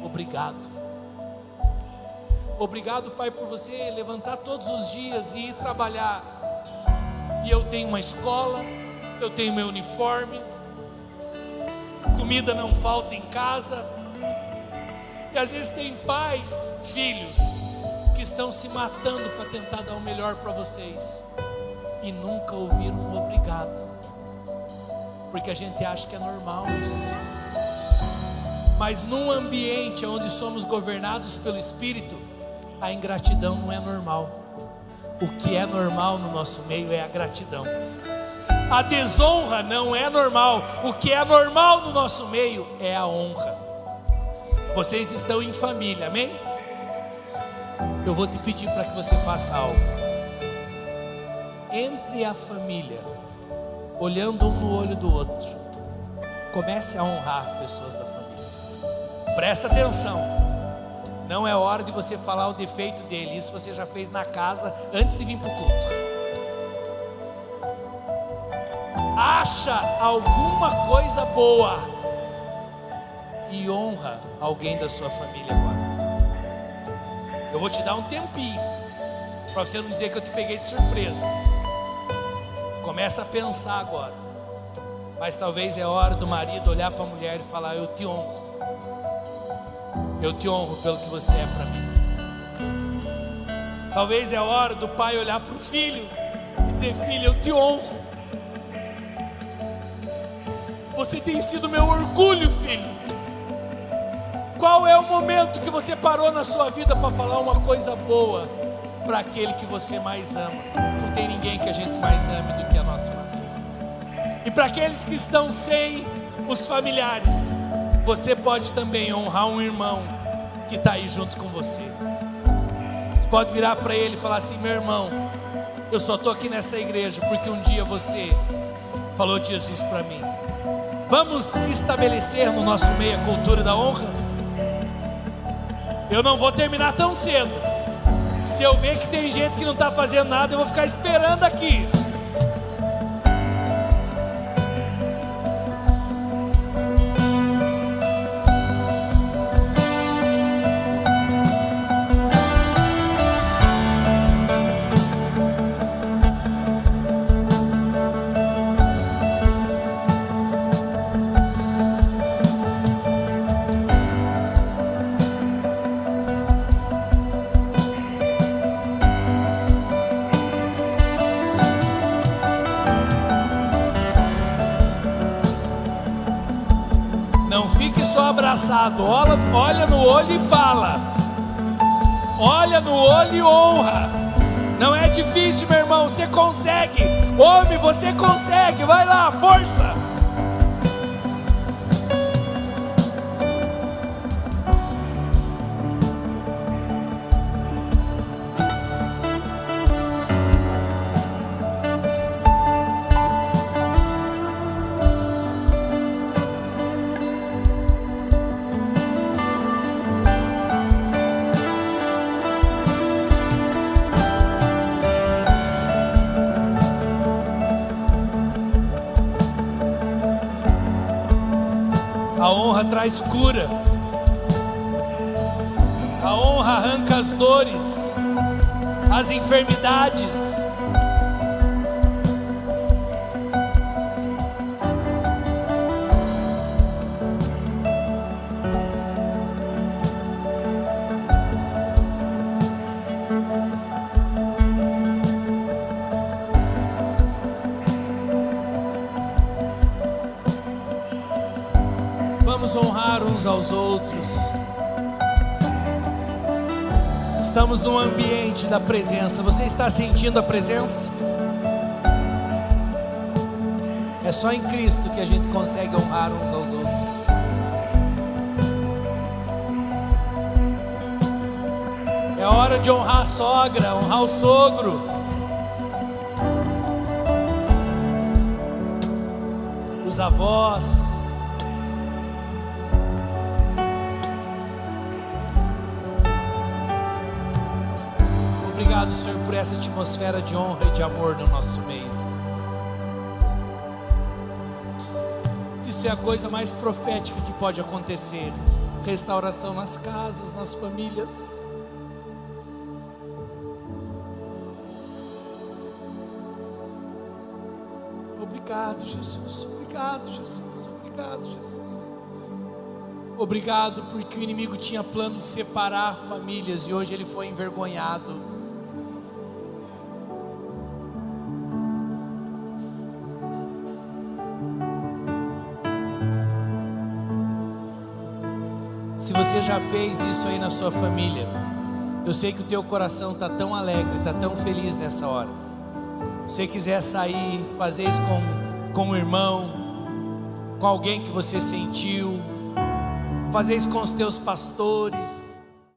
obrigado. Obrigado, pai, por você levantar todos os dias e ir trabalhar. E eu tenho uma escola, eu tenho meu uniforme, comida não falta em casa. E às vezes tem pais, filhos, que estão se matando para tentar dar o melhor para vocês e nunca ouviram um obrigado, porque a gente acha que é normal isso. Mas num ambiente onde somos governados pelo Espírito, a ingratidão não é normal. O que é normal no nosso meio é a gratidão. A desonra não é normal. O que é normal no nosso meio é a honra. Vocês estão em família, amém? Eu vou te pedir para que você faça algo. Entre a família, olhando um no olho do outro, comece a honrar pessoas da família. Presta atenção. Não é hora de você falar o defeito dele. Isso você já fez na casa antes de vir para o culto. Acha alguma coisa boa e honra alguém da sua família agora. Eu vou te dar um tempinho para você não dizer que eu te peguei de surpresa. Começa a pensar agora. Mas talvez é hora do marido olhar para a mulher e falar: eu te honro. Eu te honro pelo que você é para mim. Talvez é hora do pai olhar para o filho e dizer: filho, eu te honro. Você tem sido meu orgulho, filho. Qual é o momento que você parou na sua vida para falar uma coisa boa para aquele que você mais ama? Não tem ninguém que a gente mais ame do que a nossa família. E para aqueles que estão sem os familiares, você pode também honrar um irmão que está aí junto com você. Você pode virar para ele e falar assim: meu irmão, eu só estou aqui nessa igreja porque um dia você falou de Jesus para mim. Vamos estabelecer no nosso meio a cultura da honra? Eu não vou terminar tão cedo. Se eu ver que tem gente que não está fazendo nada, eu vou ficar esperando aqui. Abraçado, olha no olho e fala. Olha no olho e honra. Não é difícil, meu irmão, você consegue. Homem, você consegue, vai lá, força. A honra traz cura. A honra arranca as dores, as enfermidades. Vamos honrar uns aos outros. Estamos num ambiente da presença. Você está sentindo a presença? É só em Cristo que a gente consegue honrar uns aos outros. É hora de honrar a sogra, honrar o sogro. Os avós. Obrigado, Senhor, por essa atmosfera de honra e de amor no nosso meio. Isso é a coisa mais profética que pode acontecer. Restauração nas casas, nas famílias. Obrigado, Jesus. Obrigado, Jesus. Obrigado, Jesus. Obrigado porque o inimigo tinha plano de separar famílias e hoje ele foi envergonhado. Se você já fez isso aí na sua família, eu sei que o teu coração está tão alegre, está tão feliz nessa hora. Se você quiser sair, fazer isso com um irmão, com alguém que você sentiu, fazer isso com os teus pastores,